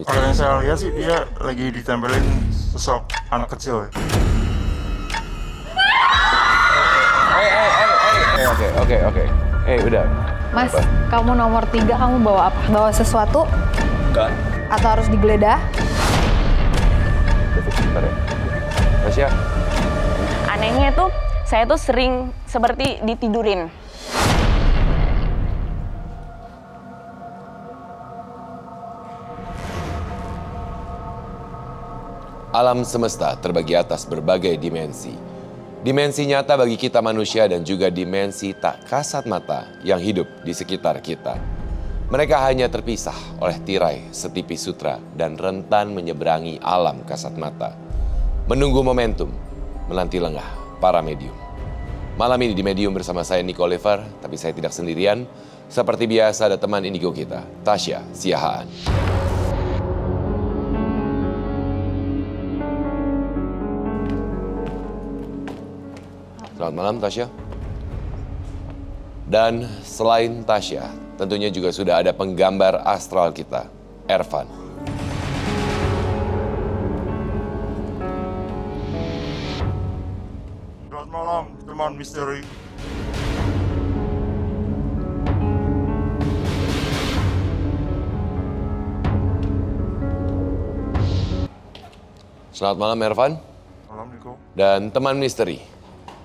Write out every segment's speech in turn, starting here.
Kalau yang saya lihat sih dia lagi ditempelin sosok anak kecil ya. Oke. Udah. Mas, kamu nomor 3, kamu bawa apa? Bawa sesuatu? Enggak. Atau harus digeledah? Bentar ya. Tasya. Anehnya tuh, saya tuh sering seperti ditidurin. Alam semesta terbagi atas berbagai dimensi. Dimensi nyata bagi kita manusia dan juga dimensi tak kasat mata yang hidup di sekitar kita. Mereka hanya terpisah oleh tirai setipis sutra dan rentan menyeberangi alam kasat mata. Menunggu momentum, menanti lengah para medium. Malam ini di Medium bersama saya Nico Oliver, tapi saya tidak sendirian. Seperti biasa ada teman indigo kita, Tasya Siahaan. Selamat malam Tasya. Dan selain Tasya, tentunya juga sudah ada penggambar astral kita, Ervan. Selamat malam teman misteri. Selamat malam Ervan. Malam Niko. Dan teman misteri,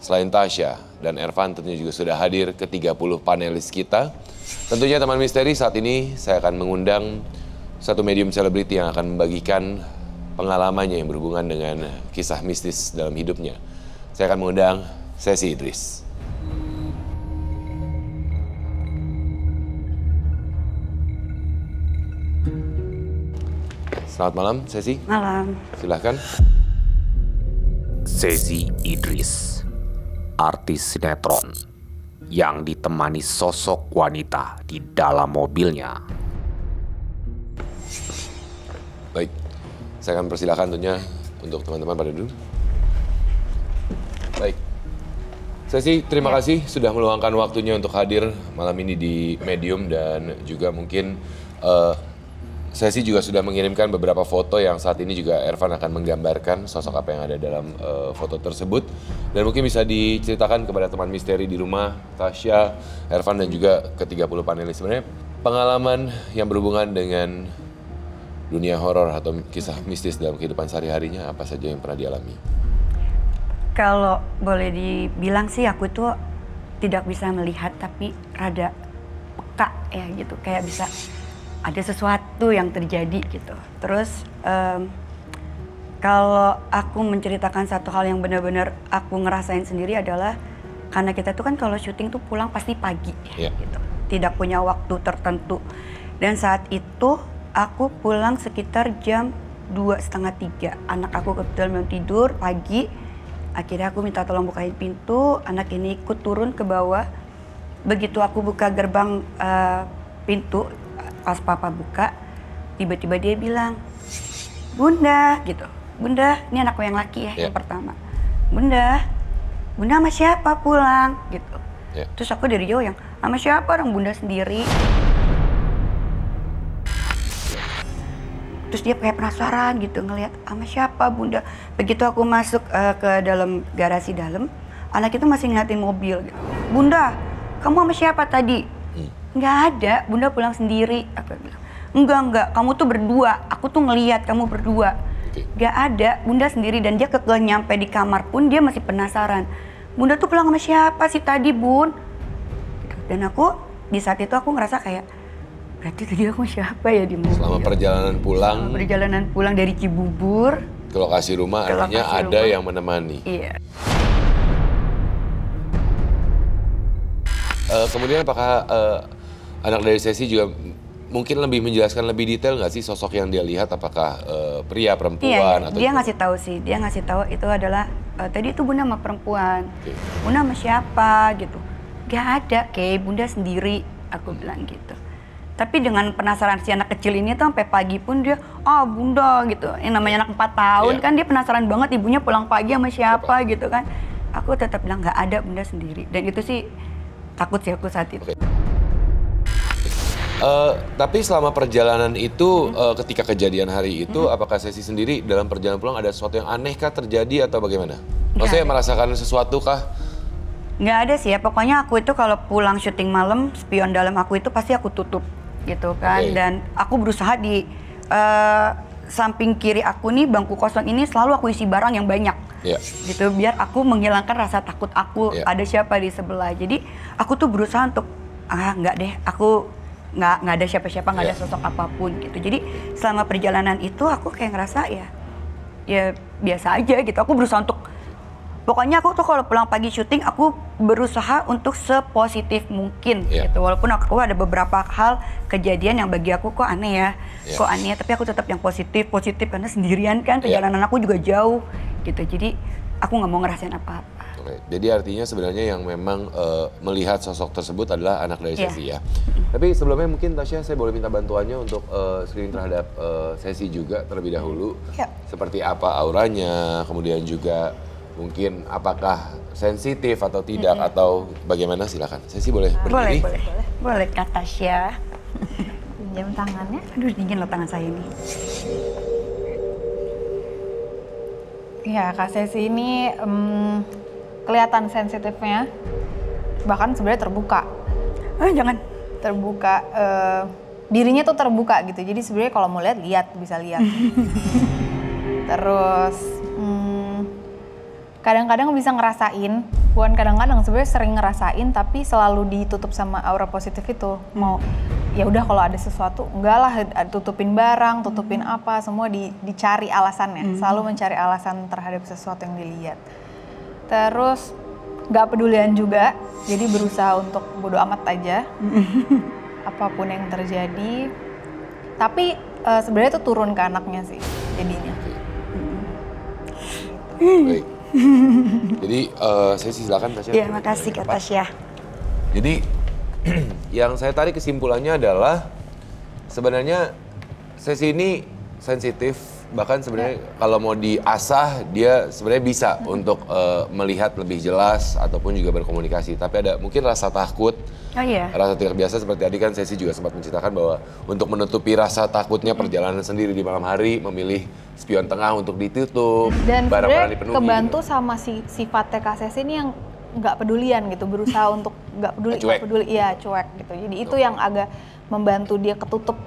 selain Tasya dan Ervan tentunya juga sudah hadir ke 30 panelis kita. Tentunya teman misteri saat ini saya akan mengundang satu medium selebriti yang akan membagikan pengalamannya yang berhubungan dengan kisah mistis dalam hidupnya. Saya akan mengundang Sesi Idris. Selamat malam Sesi. Malam. Silahkan. Sesi Idris, artis sinetron yang ditemani sosok wanita di dalam mobilnya. Baik, saya akan persilakan tentunya untuk teman-teman pada dulu. Baik, Sesi terima kasih sudah meluangkan waktunya untuk hadir malam ini di Medium dan juga mungkin Sesi juga sudah mengirimkan beberapa foto yang saat ini juga Ervan akan menggambarkan sosok apa yang ada dalam foto tersebut. Dan mungkin bisa diceritakan kepada teman misteri di rumah, Tasya, Ervan dan juga ke-30 panelis. Sebenarnya pengalaman yang berhubungan dengan dunia horor atau kisah mistis dalam kehidupan sehari-harinya apa saja yang pernah dialami? Kalau boleh dibilang sih aku tuh tidak bisa melihat tapi rada peka ya gitu. Kayak bisa ada sesuatu yang terjadi gitu. Terus kalau aku menceritakan satu hal yang benar-benar aku ngerasain sendiri adalah karena kita tuh kan kalau syuting tuh pulang pasti pagi gitu. Tidak punya waktu tertentu. Dan saat itu aku pulang sekitar jam 2:30. Anak aku kebetulan belum tidur pagi. Akhirnya aku minta tolong bukain pintu. Anak ini ikut turun ke bawah. Begitu aku buka gerbang pintu, pas papa buka, tiba-tiba dia bilang, "Bunda," gitu. "Bunda, ini anakku yang laki ya, yang pertama. Bunda sama siapa pulang?" gitu. Terus aku dari jauh yang, "Sama siapa? Orang Bunda sendiri." Terus dia kayak penasaran gitu ngelihat, "Sama siapa Bunda?" Begitu aku masuk ke dalam garasi dalam, anak itu masih ngeliatin mobil gitu. "Bunda, kamu sama siapa tadi?" "Nggak ada, Bunda pulang sendiri." Aku bilang, enggak, kamu tuh berdua. Aku tuh ngeliat kamu berdua." Nggak ada, Bunda sendiri. Dan dia nyampe di kamar pun dia masih penasaran. "Bunda tuh pulang sama siapa sih tadi, Bun?" Dan aku, di saat itu aku ngerasa kayak, berarti tadi aku siapa ya di mobil? Selama perjalanan pulang dari Cibubur ke lokasi rumah, artinya ada yang menemani. Iya. Kemudian apakah anak dari Sesi juga mungkin lebih menjelaskan lebih detail nggak sih sosok yang dia lihat, apakah pria, perempuan? Iya, atau dia ngasih tahu sih, dia ngasih tahu itu adalah tadi itu Bunda sama perempuan. Bunda sama siapa gitu? Gak ada, kayak Bunda sendiri, aku bilang gitu. Tapi dengan penasaran si anak kecil ini tuh sampai pagi pun dia, Bunda gitu. Yang namanya anak 4 tahun kan dia penasaran banget ibunya pulang pagi sama siapa gitu kan. Aku tetap bilang nggak ada, Bunda sendiri. Dan itu sih takut sih aku saat itu. Tapi selama perjalanan itu, ketika kejadian hari itu, apakah Sesi sendiri dalam perjalanan pulang ada sesuatu yang aneh kah terjadi atau bagaimana? Maksudnya merasakan sesuatu kah? Nggak ada sih ya, pokoknya aku itu kalau pulang syuting malam, spion dalam aku itu pasti aku tutup gitu kan. Dan aku berusaha di samping kiri aku nih, bangku kosong ini selalu aku isi barang yang banyak. Gitu, biar aku menghilangkan rasa takut aku ada siapa di sebelah. Jadi aku tuh berusaha untuk, nggak deh, aku nggak ada siapa-siapa, nggak ada sosok apapun gitu. Jadi selama perjalanan itu aku kayak ngerasa ya biasa aja gitu. Aku berusaha untuk, pokoknya aku tuh kalau pulang pagi syuting aku berusaha untuk sepositif mungkin gitu. Walaupun aku ada beberapa hal kejadian yang bagi aku kok aneh ya, tapi aku tetap yang positif karena sendirian kan, perjalanan aku juga jauh gitu. Jadi aku nggak mau ngerasain apa-apa. Jadi artinya sebenarnya yang memang melihat sosok tersebut adalah anak dari Sesi ya. Tapi sebelumnya mungkin Tasya, saya boleh minta bantuannya untuk screening terhadap Sesi juga terlebih dahulu. Seperti apa auranya, kemudian juga mungkin apakah sensitif atau tidak atau bagaimana, silakan. Sesi boleh berdiri? Boleh Kak Tasya. Pinjam tangannya. Aduh dingin loh tangan saya ini. Ya Kak Sesi ini kelihatan sensitifnya, bahkan sebenarnya terbuka. Jangan. Terbuka, dirinya tuh terbuka gitu. Jadi sebenarnya kalau mau lihat bisa lihat. Terus kadang-kadang bisa ngerasain, bukan kadang-kadang, sebenarnya sering ngerasain, tapi selalu ditutup sama aura positif itu. Mau ya udah kalau ada sesuatu, enggak lah, tutupin barang, tutupin apa, semua dicari alasannya. Selalu mencari alasan terhadap sesuatu yang dilihat. Terus nggak pedulian juga, jadi berusaha untuk bodo amat aja, apapun yang terjadi. Tapi sebenarnya itu turun ke anaknya sih jadinya. Baik. Jadi saya silakan Tasya. Iya, makasih Kak Tasya. Jadi yang saya tarik kesimpulannya adalah sebenarnya Sesi ini sensitif, bahkan sebenarnya kalau mau diasah dia sebenarnya bisa untuk melihat lebih jelas ataupun juga berkomunikasi. Tapi ada mungkin rasa takut, rasa tidak biasa, seperti tadi kan Sesi juga sempat menceritakan bahwa untuk menutupi rasa takutnya perjalanan sendiri di malam hari, memilih spion tengah untuk ditutup, dan barang-barang dipenuhi. Kebantu sama sifatnya Kak Sesi ini yang nggak pedulian gitu, berusaha untuk nggak peduli, iya cuek gitu. Jadi itu yang agak membantu dia ketutup.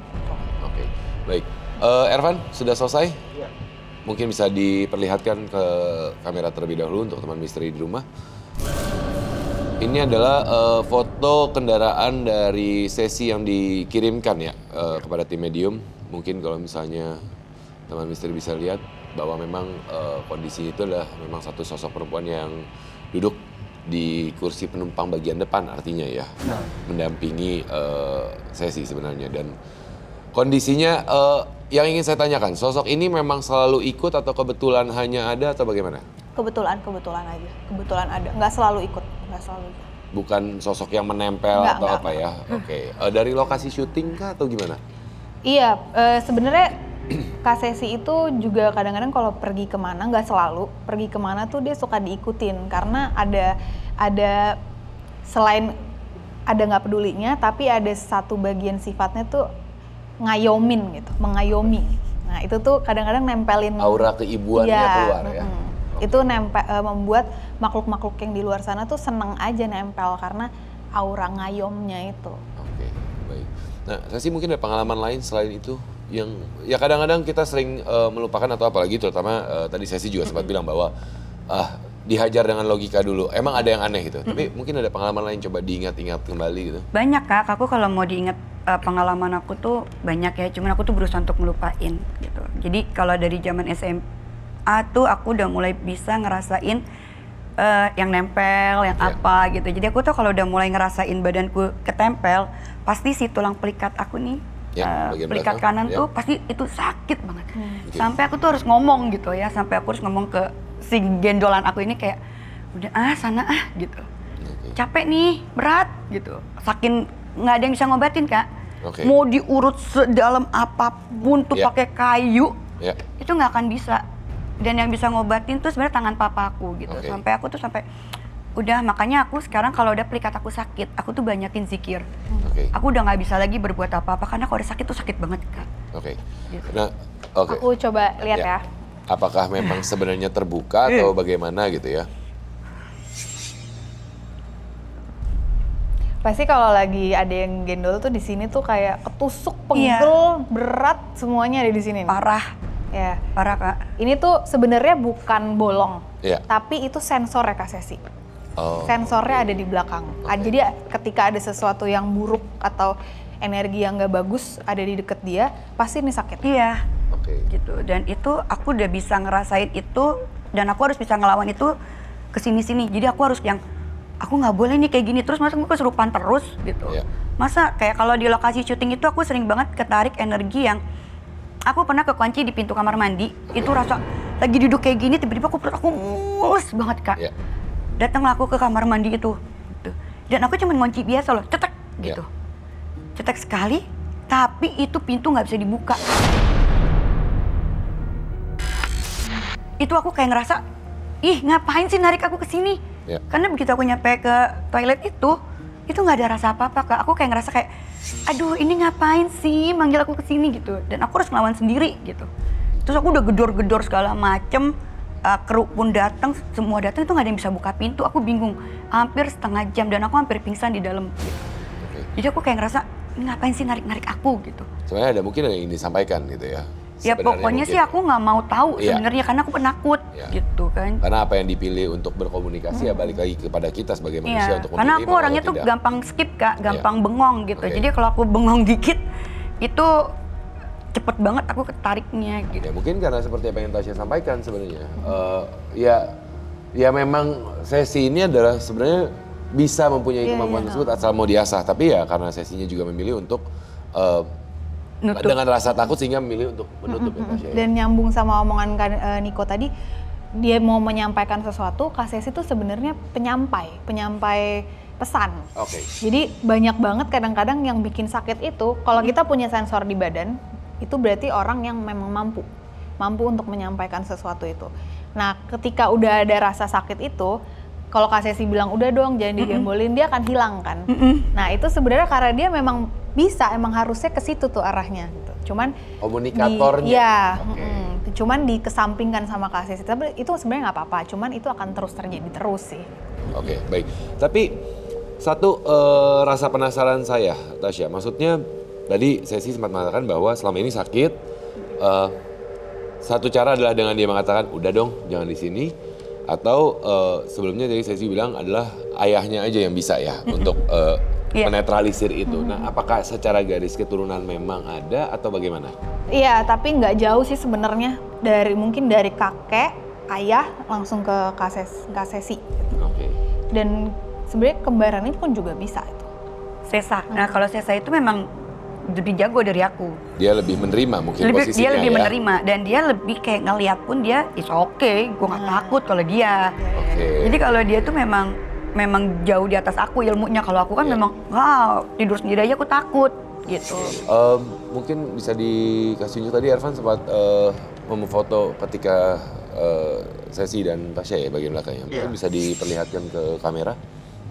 Oke, baik. Ervan, sudah selesai? Iya. Mungkin bisa diperlihatkan ke kamera terlebih dahulu untuk teman misteri di rumah. Ini adalah foto kendaraan dari Sesi yang dikirimkan ya kepada tim medium. Mungkin kalau misalnya teman misteri bisa lihat bahwa memang kondisi itu adalah memang satu sosok perempuan yang duduk di kursi penumpang bagian depan, artinya ya, mendampingi Sesi sebenarnya. Dan kondisinya yang ingin saya tanyakan, sosok ini memang selalu ikut atau kebetulan hanya ada atau bagaimana? Kebetulan aja, kebetulan ada, nggak selalu ikut. Bukan sosok yang menempel atau apa ya? Oke. Dari lokasi syuting kah atau gimana? Iya, sebenarnya Kak Sesi itu juga kadang-kadang kalau pergi kemana, nggak selalu, pergi kemana tuh dia suka diikutin. Karena ada selain ada nggak pedulinya, tapi ada satu bagian sifatnya tuh ngayomin gitu, mengayomi. Nah itu tuh kadang-kadang nempelin aura keibuannya keluar ya. Itu membuat makhluk-makhluk yang di luar sana tuh seneng aja nempel karena aura ngayomnya itu. Oke, baik. Nah, Sesi mungkin ada pengalaman lain selain itu yang ya kadang-kadang kita sering melupakan atau apalagi terutama tadi Sesi juga sempat bilang bahwa dihajar dengan logika dulu. Emang ada yang aneh gitu. Tapi mungkin ada pengalaman lain, coba diingat-ingat kembali gitu. Banyak Kak, aku kalau mau diingat pengalaman aku tuh banyak ya. Cuman aku tuh berusaha untuk melupain gitu. Jadi kalau dari zaman SMA tuh aku udah mulai bisa ngerasain yang nempel, yang apa gitu. Jadi aku tuh kalau udah mulai ngerasain badanku ketempel, pasti si tulang pelikat aku nih, pelikat kanan tuh pasti itu sakit banget. Sampai aku tuh harus ngomong gitu ya, sampai aku harus ngomong ke si gendolan aku ini kayak, udah sana gitu. Capek nih, berat gitu. Saking nggak ada yang bisa ngobatin Kak. Mau diurut sedalam apapun tuh pakai kayu, itu nggak akan bisa. Dan yang bisa ngobatin tuh sebenarnya tangan papaku gitu. Sampai aku tuh sampai Udah, makanya aku sekarang kalau udah pelikat aku sakit, aku tuh banyakin zikir. Oke. Aku udah nggak bisa lagi berbuat apa-apa karena kalau udah sakit tuh sakit banget Kak. Oke. Gitu. Nah, oke. Aku coba lihat ya. Apakah memang sebenarnya terbuka atau bagaimana gitu ya? Pasti kalau lagi ada yang gendol tuh di sini tuh kayak ketusuk, pegel, berat semuanya ada di sini. Parah. Ya. Parah Kak. Ini tuh sebenarnya bukan bolong, Iya. tapi itu sensor ya Kak Sesi. Oh, Sensornya ada di belakang. Jadi ketika ada sesuatu yang buruk atau energi yang nggak bagus ada di deket dia, pasti ini sakit. Iya. Oke. Gitu. Dan itu aku udah bisa ngerasain itu dan aku harus bisa ngelawan itu kesini-sini. Jadi aku harus yang aku nggak boleh nih kayak gini terus, masa aku kesurupan terus gitu. Iya. Masa kayak kalau di lokasi syuting itu aku sering banget ketarik energi yang aku pernah kekunci di pintu kamar mandi, itu rasa lagi duduk kayak gini tiba-tiba perut aku mulus banget Kak. Iya. Datanglah aku ke kamar mandi itu gitu. Dan aku cuma ngunci biasa loh, cetek gitu. Cetek sekali, tapi itu pintu nggak bisa dibuka. Itu aku kayak ngerasa, ih ngapain sih narik aku ke sini? Ya. Karena begitu aku nyampe ke toilet itu nggak ada rasa apa-apa Kak. Aku kayak ngerasa kayak, aduh ini ngapain sih manggil aku ke sini gitu. Dan aku harus ngelawan sendiri gitu. Terus aku udah gedor-gedor segala macem, kru pun datang, semua datang itu nggak ada yang bisa buka pintu. Aku bingung, hampir setengah jam dan aku hampir pingsan di dalam. Gitu. Jadi aku kayak ngerasa, ini ngapain sih narik-narik aku gitu. Sebenarnya ada mungkin yang ingin disampaikan gitu ya. Ya Sebenarnya pokoknya mungkin. sih aku nggak mau tahu sebenarnya karena aku penakut gitu kan. Karena apa yang dipilih untuk berkomunikasi ya balik lagi kepada kita sebagai manusia untuk memilih. Karena aku mau orangnya atau tuh tidak. gampang skip Kak, gampang bengong gitu. Oke. Jadi kalau aku bengong dikit itu cepet banget aku ketariknya gitu. Ya mungkin karena seperti apa yang Tasya sampaikan sebenarnya. Ya memang sesi ini adalah sebenarnya bisa mempunyai kemampuan tersebut asal mau diasah. Tapi ya karena sesinya juga memilih untuk Nutup. dengan rasa takut sehingga memilih untuk menutup ya Tasya. Ya. Dan nyambung sama omongan Niko tadi, dia mau menyampaikan sesuatu, Kak Sesi itu sebenarnya penyampai pesan. Oke. Jadi banyak banget kadang-kadang yang bikin sakit itu, kalau kita punya sensor di badan, itu berarti orang yang memang mampu untuk menyampaikan sesuatu itu. Nah, ketika udah ada rasa sakit itu, kalau Kak Sesi bilang udah dong jangan digembolin, dia akan hilang kan. Nah, itu sebenarnya karena dia memang bisa, emang harusnya ke situ tuh arahnya gitu. Cuman komunikatornya. Cuman dikesampingkan sama Kak Sesi. Tapi itu sebenarnya nggak apa-apa, cuman itu akan terus terjadi terus sih. Oke, baik. Tapi satu rasa penasaran saya, Tasya. Maksudnya tadi Sesi sempat mengatakan bahwa selama ini sakit. Satu cara adalah dengan dia mengatakan, udah dong, jangan di sini. Atau sebelumnya tadi Sesi bilang adalah ayahnya aja yang bisa ya untuk menetralisir itu. Nah, apakah secara garis keturunan memang ada atau bagaimana? Iya, tapi nggak jauh sih sebenarnya. Mungkin dari kakek, ayah langsung ke Kak Sesi. Oke. Dan sebenarnya kembaran ini pun juga bisa itu. Sesa. Nah kalau Sesa itu memang lebih jago dari aku. Dia lebih menerima mungkin posisinya Dia lebih ya. menerima dan dia lebih kayak ngeliat pun dia is okay, gue nggak takut kalau dia. Oke. Jadi kalau dia tuh memang jauh di atas aku ilmunya. Kalau aku kan memang wow tidur sendiri aja aku takut gitu. Mungkin bisa dikasih tunjuk tadi Ervan sempat memfoto ketika Sesi dan Tasya ya bagian belakangnya. Mungkin bisa diperlihatkan ke kamera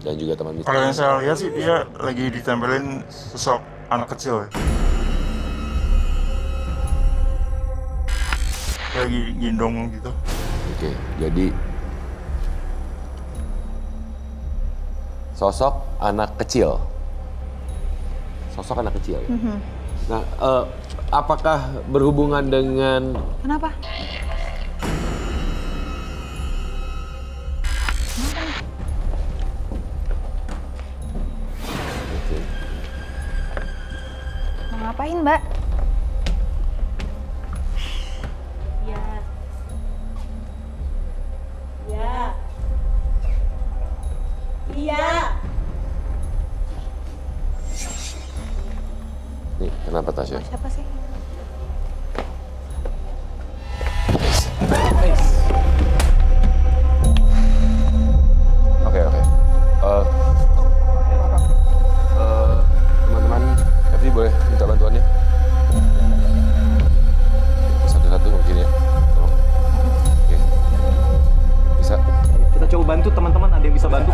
dan juga teman mitra. Kalau yang saya lihat sih dia lagi ditempelin sosok anak kecil ya. Lagi gendong gitu. Oke, jadi sosok anak kecil. Sosok anak kecil. Ya? Nah, apakah berhubungan dengan Kenapa? Mau ngapain, Mbak? Nih, kenapa Tasya? Siapa sih? Oke. Teman-teman, Evi boleh minta bantuannya? Satu-satu mungkin ya. Tolong. Oke. Bisa. Kita coba bantu teman-teman, ada yang bisa bantu.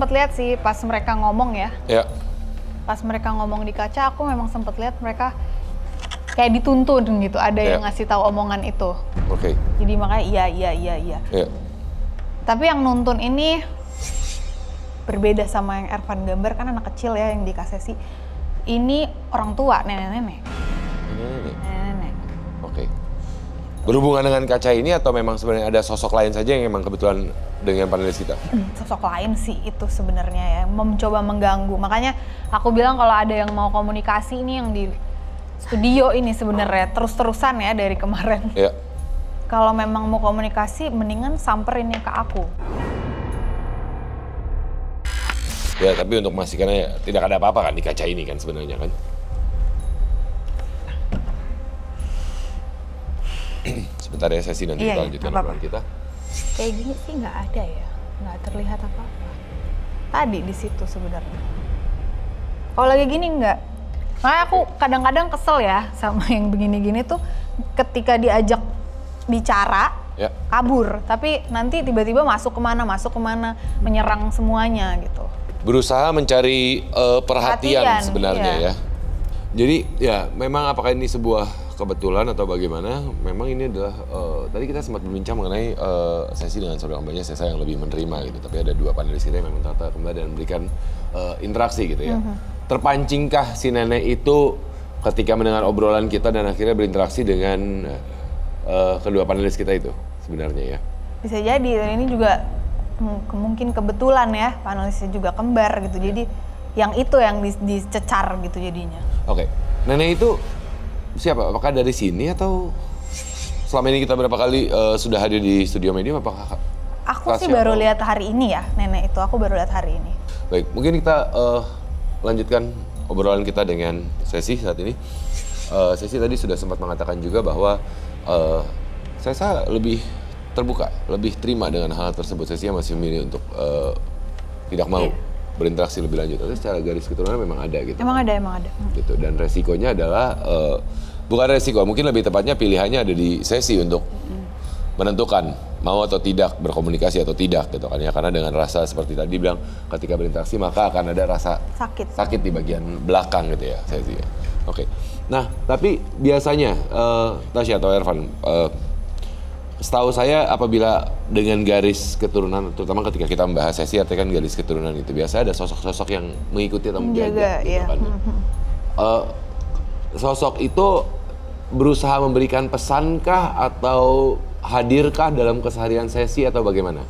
sempet lihat sih pas mereka ngomong ya. Ya. Pas mereka ngomong di kaca, aku memang sempet lihat mereka kayak dituntun gitu. Ada yang ngasih tahu omongan itu. Oke. Jadi makanya iya. Ya. Tapi yang nuntun ini berbeda sama yang Ervan gambar, kan anak kecil ya yang di KCSI. Ini orang tua, nenek-nenek. Nenek-nenek. Oke. Berhubungan dengan kaca ini atau memang sebenarnya ada sosok lain saja yang memang kebetulan dengan panelis kita? Sosok lain sih itu sebenarnya ya, mencoba mengganggu. Makanya aku bilang kalau ada yang mau komunikasi ini yang di studio ini sebenarnya terus-terusan ya dari kemarin. Ya. Kalau memang mau komunikasi, mendingan samperinnya ke aku. Ya, tapi untuk memastikannya tidak ada apa-apa kan di kaca ini kan sebenarnya kan? Sebentar ya sesi nanti kita lanjutkan obrolan kita. Kayak gini sih nggak ada ya, nggak terlihat apa-apa. Tadi di situ sebenarnya. Kalau lagi gini nggak. Makanya aku kadang-kadang kesel ya sama yang begini-gini tuh ketika diajak bicara, kabur. Tapi nanti tiba-tiba masuk kemana, menyerang semuanya gitu. Berusaha mencari perhatian sebenarnya ya. Jadi ya memang apakah ini sebuah kebetulan atau bagaimana? Memang ini adalah tadi kita sempat berbincang mengenai sesi dengan saudara kembalinya saya yang lebih menerima gitu. Tapi ada dua panelis kita yang memang tata kembali dan memberikan interaksi gitu ya. Terpancingkah si nenek itu ketika mendengar obrolan kita dan akhirnya berinteraksi dengan kedua panelis kita itu sebenarnya ya? Bisa jadi, dan ini juga mungkin kebetulan ya, panelisnya juga kembar gitu. Jadi yang itu yang dicecar gitu jadinya. Oke, nenek itu siapa? Apakah dari sini atau selama ini kita berapa kali sudah hadir di studio Medium? Apakah aku sih baru lihat hari ini ya, nenek itu aku baru lihat hari ini. Baik, mungkin kita lanjutkan obrolan kita dengan Sesi saat ini. Sesi tadi sudah sempat mengatakan juga bahwa saya lebih terbuka, lebih terima dengan hal tersebut. Sesi masih memilih untuk tidak mau berinteraksi lebih lanjut. Tapi secara garis keturunan memang ada gitu. Emang ada. Gitu. Dan resikonya adalah bukan resiko, mungkin lebih tepatnya pilihannya ada di Sesi untuk menentukan mau atau tidak berkomunikasi atau tidak gitu kan ya, karena dengan rasa seperti tadi bilang ketika berinteraksi maka akan ada rasa sakit di bagian belakang gitu ya Sesi. Oke. Nah, tapi biasanya Tasya atau Ervan, setahu saya apabila dengan garis keturunan, terutama ketika kita membahas Sesi artinya kan garis keturunan itu biasa ada sosok-sosok yang mengikuti atau menjaga gitu kan. Sosok itu berusaha memberikan pesankah atau hadirkah dalam keseharian Sesi atau bagaimana?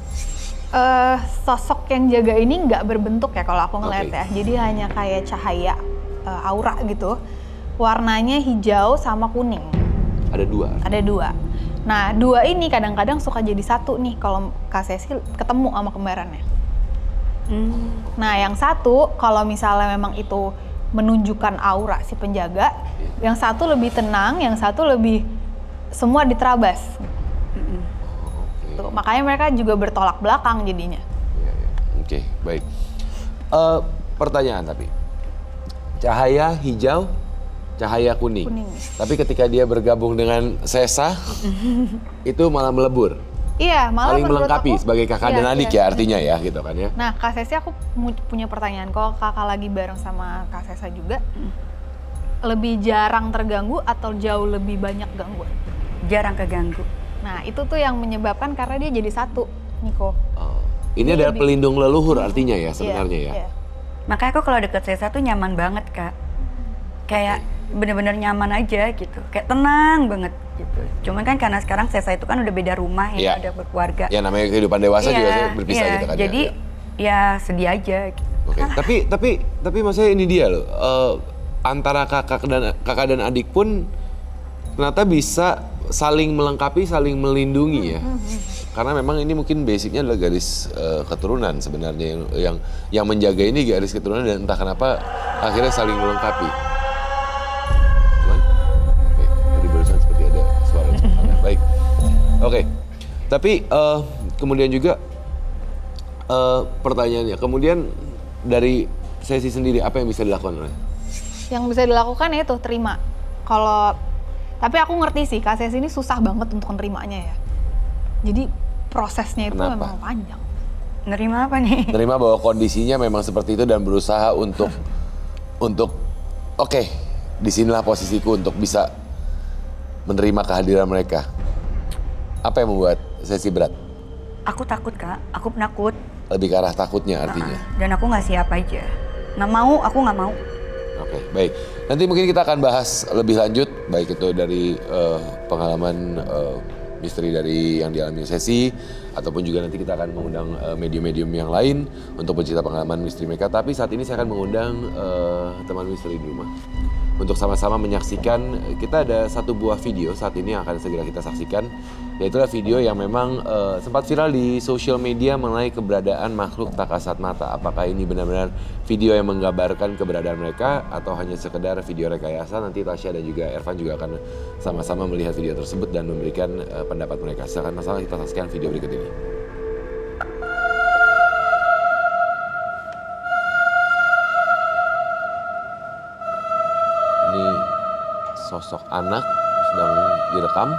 Sosok yang jaga ini nggak berbentuk ya kalau aku ngeliat ya. Jadi hanya kayak cahaya aura gitu. Warnanya hijau sama kuning. Ada dua. Nah, dua ini kadang-kadang suka jadi satu nih kalau Kak Sesi ketemu sama kembarannya. Nah, yang satu kalau misalnya memang itu menunjukkan aura si penjaga, yang satu lebih tenang, yang satu lebih semua diterabas. Tuh, makanya mereka juga bertolak belakang jadinya. Oke, baik. Pertanyaan tapi, cahaya hijau, cahaya kuning. Tapi ketika dia bergabung dengan Sesa, itu malah melebur. Iya, malah saling melengkapi aku, sebagai kakak dan adik ya artinya ya gitu kan ya. Nah, Kak Sesi aku punya pertanyaan. Kalau kakak lagi bareng sama Kak Sesa juga, lebih jarang terganggu atau jauh lebih banyak gangguan? Jarang keganggu. Nah, itu tuh yang menyebabkan karena dia jadi satu, Niko. Ini adalah pelindung leluhur artinya ya sebenarnya ya. Makanya aku kalau deket Sesa tuh nyaman banget, Kak. Kayak bener-bener nyaman aja gitu, kayak tenang banget gitu. Cuman kan karena sekarang Sesa itu kan udah beda rumah ya, udah berkeluarga. Ya namanya kehidupan dewasa juga berpisah gitu kan. Jadi ya sedih aja gitu. Tapi maksudnya ini dia loh, antara kakak dan adik pun ternyata bisa saling melengkapi, saling melindungi ya. Karena memang ini mungkin basicnya adalah garis keturunan sebenarnya yang menjaga ini garis keturunan dan entah kenapa akhirnya saling melengkapi. Tadi barusan seperti ada suara aneh. Baik. Oke. Tapi kemudian juga pertanyaannya, kemudian dari Sesi sendiri apa yang bisa dilakukan? Yang bisa dilakukan ya itu terima. Tapi aku ngerti sih, Kak Sesi ini susah banget untuk menerimanya ya. Jadi prosesnya itu memang panjang. Nerima apa nih? Nerima bahwa kondisinya memang seperti itu dan berusaha untuk oke, disinilah posisiku untuk bisa menerima kehadiran mereka. Apa yang membuat sesi berat? Aku takut Kak, aku penakut. Lebih ke arah takutnya artinya. Dan aku nggak siap aja. Nggak mau, aku nggak mau. Oke, baik. Nanti mungkin kita akan bahas lebih lanjut, baik itu dari pengalaman misteri dari yang dialami sesi, ataupun juga nanti kita akan mengundang medium-medium yang lain untuk bercerita pengalaman misteri mereka. Tapi saat ini saya akan mengundang teman misteri di rumah untuk sama-sama menyaksikan. Kita ada satu buah video saat ini yang akan segera kita saksikan, yaitu video yang memang sempat viral di sosial media mengenai keberadaan makhluk tak kasat mata. Apakah ini benar-benar video yang menggambarkan keberadaan mereka atau hanya sekedar video rekayasa? Nanti Tasya dan juga Ervan juga akan sama-sama melihat video tersebut dan memberikan pendapat mereka. Silakan sama-sama kita saksikan video berikut ini. Ini sosok anak sedang direkam.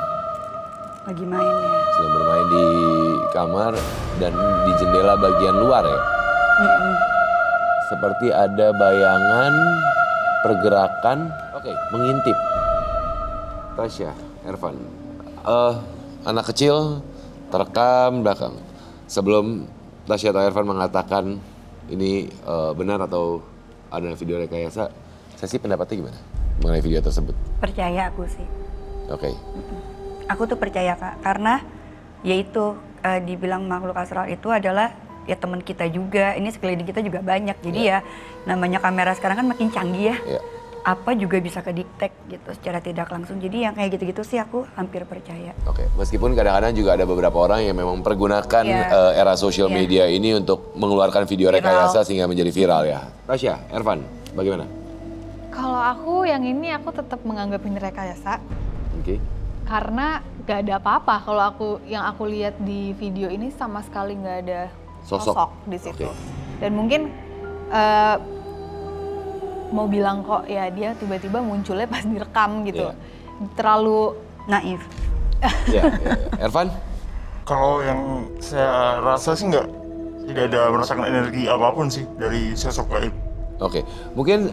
Lagi main ya. Sedang bermain di kamar dan di jendela bagian luar ya. Seperti ada bayangan pergerakan, mengintip. Tasya, Ervan, anak kecil terekam belakang. Sebelum Tasya atau Ervan mengatakan ini benar atau ada video rekayasa, sesi pendapatnya gimana mengenai video tersebut? Percaya aku sih. Oke. Aku tuh percaya Kak, karena yaitu dibilang makhluk astral itu adalah ya teman kita juga. Ini sekeliling kita juga banyak. Jadi ya namanya kamera sekarang kan makin canggih ya. Apa juga bisa kedetect gitu secara tidak langsung. Jadi yang kayak gitu-gitu sih aku hampir percaya. Oke, meskipun kadang-kadang juga ada beberapa orang yang memang mempergunakan era sosial media ini untuk mengeluarkan video rekayasa sehingga menjadi viral ya. Tasya, Ervan, bagaimana? Kalau aku yang ini aku tetap menganggap ini rekayasa. Oke. Karena gak ada apa-apa. Kalau yang aku lihat di video ini sama sekali nggak ada sosok di situ. Dan mungkin mau bilang kok ya dia tiba-tiba munculnya pas direkam gitu. Terlalu naif. Ervan? Kalau yang saya rasa sih tidak ada merasakan energi apapun sih dari sosok gaib. Oke, mungkin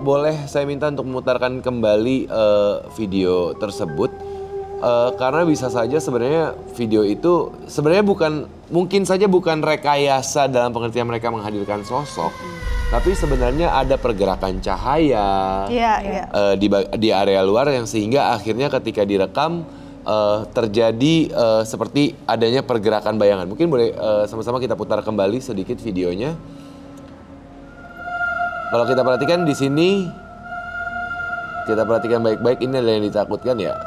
boleh saya minta untuk memutarkan kembali video tersebut. Karena bisa saja sebenarnya video itu sebenarnya mungkin saja bukan rekayasa dalam pengertian mereka menghadirkan sosok, tapi sebenarnya ada pergerakan cahaya di area luar yang sehingga akhirnya ketika direkam terjadi seperti adanya pergerakan bayangan. Mungkin boleh sama-sama kita putar kembali sedikit videonya. Kalau kita perhatikan di sini, kita perhatikan baik-baik, ini adalah yang ditakutkan ya.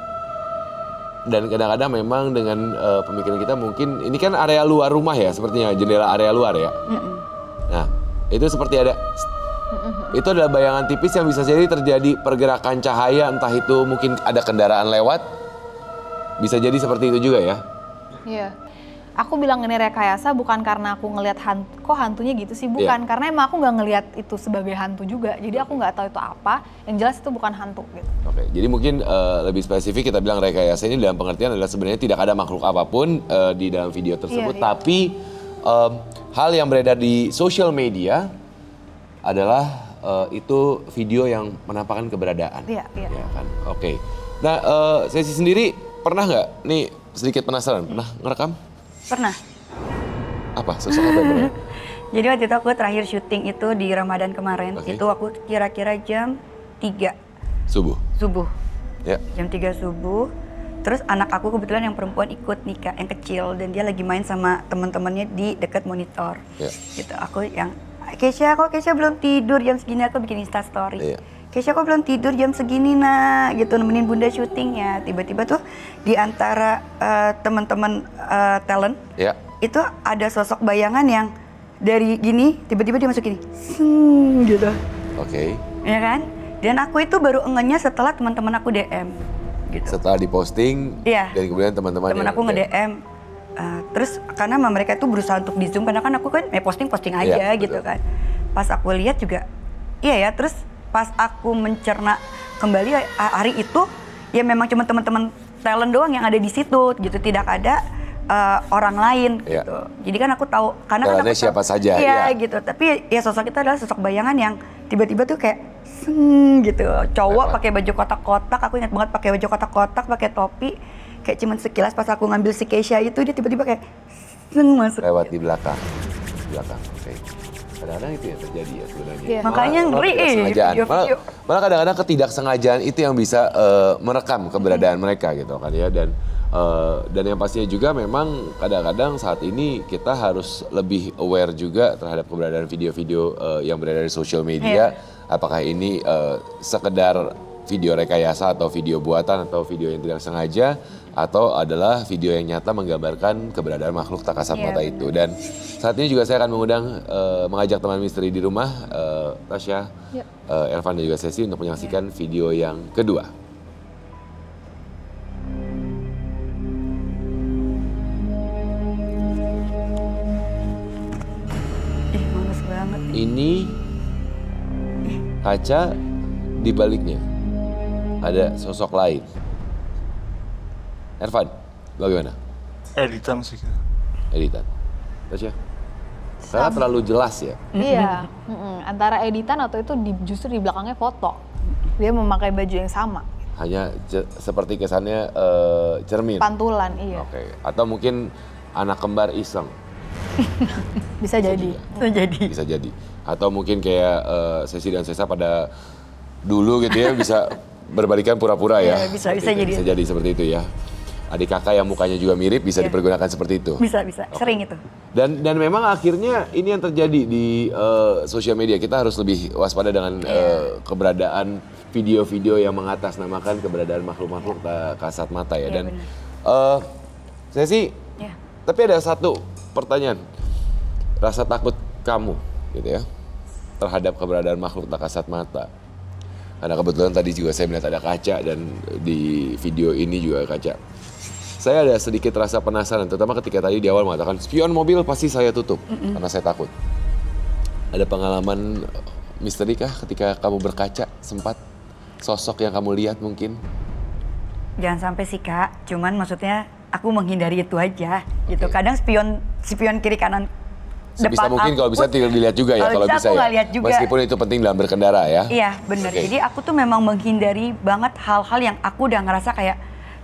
Dan kadang-kadang memang dengan pemikiran kita mungkin ini kan area luar rumah ya, sepertinya jendela area luar ya. Nah, itu seperti ada itu adalah bayangan tipis yang bisa jadi terjadi pergerakan cahaya, entah itu mungkin ada kendaraan lewat. Bisa jadi seperti itu juga ya. Iya. Aku bilang ini rekayasa bukan karena aku ngelihat kok hantunya gitu sih, bukan. Karena emang aku nggak ngelihat itu sebagai hantu juga. Jadi aku nggak tahu itu apa. Yang jelas itu bukan hantu gitu. Oke, jadi mungkin lebih spesifik kita bilang rekayasa ini dalam pengertian adalah sebenarnya tidak ada makhluk apapun di dalam video tersebut. Tapi hal yang beredar di sosial media adalah itu video yang menampakkan keberadaan. Iya kan? Oke. Nah, sesi sendiri pernah nggak? Nih sedikit penasaran, pernah ngerekam? Pernah. Apa? Sosok apa yang pernah? Jadi waktu itu aku terakhir syuting itu di Ramadan kemarin. Itu aku kira-kira jam 3 Subuh? Subuh. Jam 3 subuh. Terus anak aku kebetulan yang perempuan ikut nih Kak, yang kecil. Dan dia lagi main sama teman-temannya di dekat monitor. Gitu. Aku yang, Keisha kok Keisha belum tidur jam segini, aku bikin Insta story. Keisha kok belum tidur jam segini nak, gitu, nemenin bunda syutingnya. Tiba-tiba tuh di antara teman-teman talent, itu ada sosok bayangan yang dari gini, tiba-tiba dia masuk gini, gitu. Ya kan? Dan aku itu baru ngenya setelah teman-teman aku DM. Gitu. Setelah diposting, dan kemudian teman-teman aku nge-DM. Terus karena mereka itu berusaha untuk di-zoom, karena kan aku kan posting aja gitu kan. Pas aku lihat juga, iya ya, terus pas aku mencerna kembali hari itu, ya memang cuma teman-teman talent doang yang ada di situ gitu, tidak ada orang lain Iya. gitu. Jadi kan aku tahu karena kan Jalannya aku siapa saja, iya iya. gitu. Tapi ya sosok itu adalah sosok bayangan yang tiba-tiba tuh kayak gitu. Cowok Lewat. pakai baju kotak-kotak, aku ingat banget pakai baju kotak-kotak, pakai topi. Kayak cuman sekilas pas aku ngambil si Keisha itu dia tiba-tiba kayak masuk. Lewat di belakang. Oke. Kadang-kadang itu yang terjadi ya sebenarnya. Iya. Makanya ngeri, ketidaksengajaan. video-video. Malah kadang-kadang ketidaksengajaan itu yang bisa merekam keberadaan mereka gitu kan ya. Dan yang pastinya juga memang kadang-kadang saat ini kita harus lebih aware juga terhadap keberadaan video-video yang beredar di sosial media. Apakah ini sekedar video rekayasa atau video buatan atau video yang tidak sengaja atau adalah video yang nyata menggambarkan keberadaan makhluk tak kasat mata itu. Dan saat ini juga saya akan mengajak teman misteri di rumah, Tasya, Elvan dan juga Sesi untuk menyaksikan video yang kedua. Males banget. Ini kaca di baliknya ada sosok lain. Ervan, bagaimana? Editan sih. Editan. Tasya? Karena terlalu jelas ya. Iya, antara editan atau itu justru di belakangnya foto. Dia memakai baju yang sama. Hanya seperti kesannya cermin. Pantulan, iya. Oke. Atau mungkin anak kembar iseng. Bisa jadi. Bisa jadi. Atau mungkin kayak Sesi dan Sesa pada dulu gitu ya bisa berbalikan pura-pura ya. Iya, bisa Seperti itu. jadi. Bisa jadi seperti itu ya. Adik kakak yang mukanya juga mirip bisa dipergunakan seperti itu. Bisa. Oke. Sering itu. Dan memang akhirnya ini yang terjadi di sosial media. Kita harus lebih waspada dengan keberadaan video-video yang mengatasnamakan keberadaan makhluk-makhluk tak kasat mata ya. Dan saya sih, tapi ada satu pertanyaan. Rasa takut kamu gitu ya terhadap keberadaan makhluk tak kasat mata. Karena kebetulan tadi juga saya melihat ada kaca dan di video ini juga kaca. Saya ada sedikit rasa penasaran, terutama ketika tadi di awal mengatakan spion mobil pasti saya tutup karena saya takut. Ada pengalaman misteri kah ketika kamu berkaca sempat sosok yang kamu lihat mungkin? Jangan sampai sih Kak, cuman maksudnya aku menghindari itu aja gitu. Kadang spion kiri kanan Sebisa mungkin kalau bisa tidak dilihat juga ya kalau bisa aku ya. nggak lihat juga. Meskipun itu penting dalam berkendara ya. Iya benar. Oke. Jadi aku tuh memang menghindari banget hal-hal yang aku udah ngerasa kayak,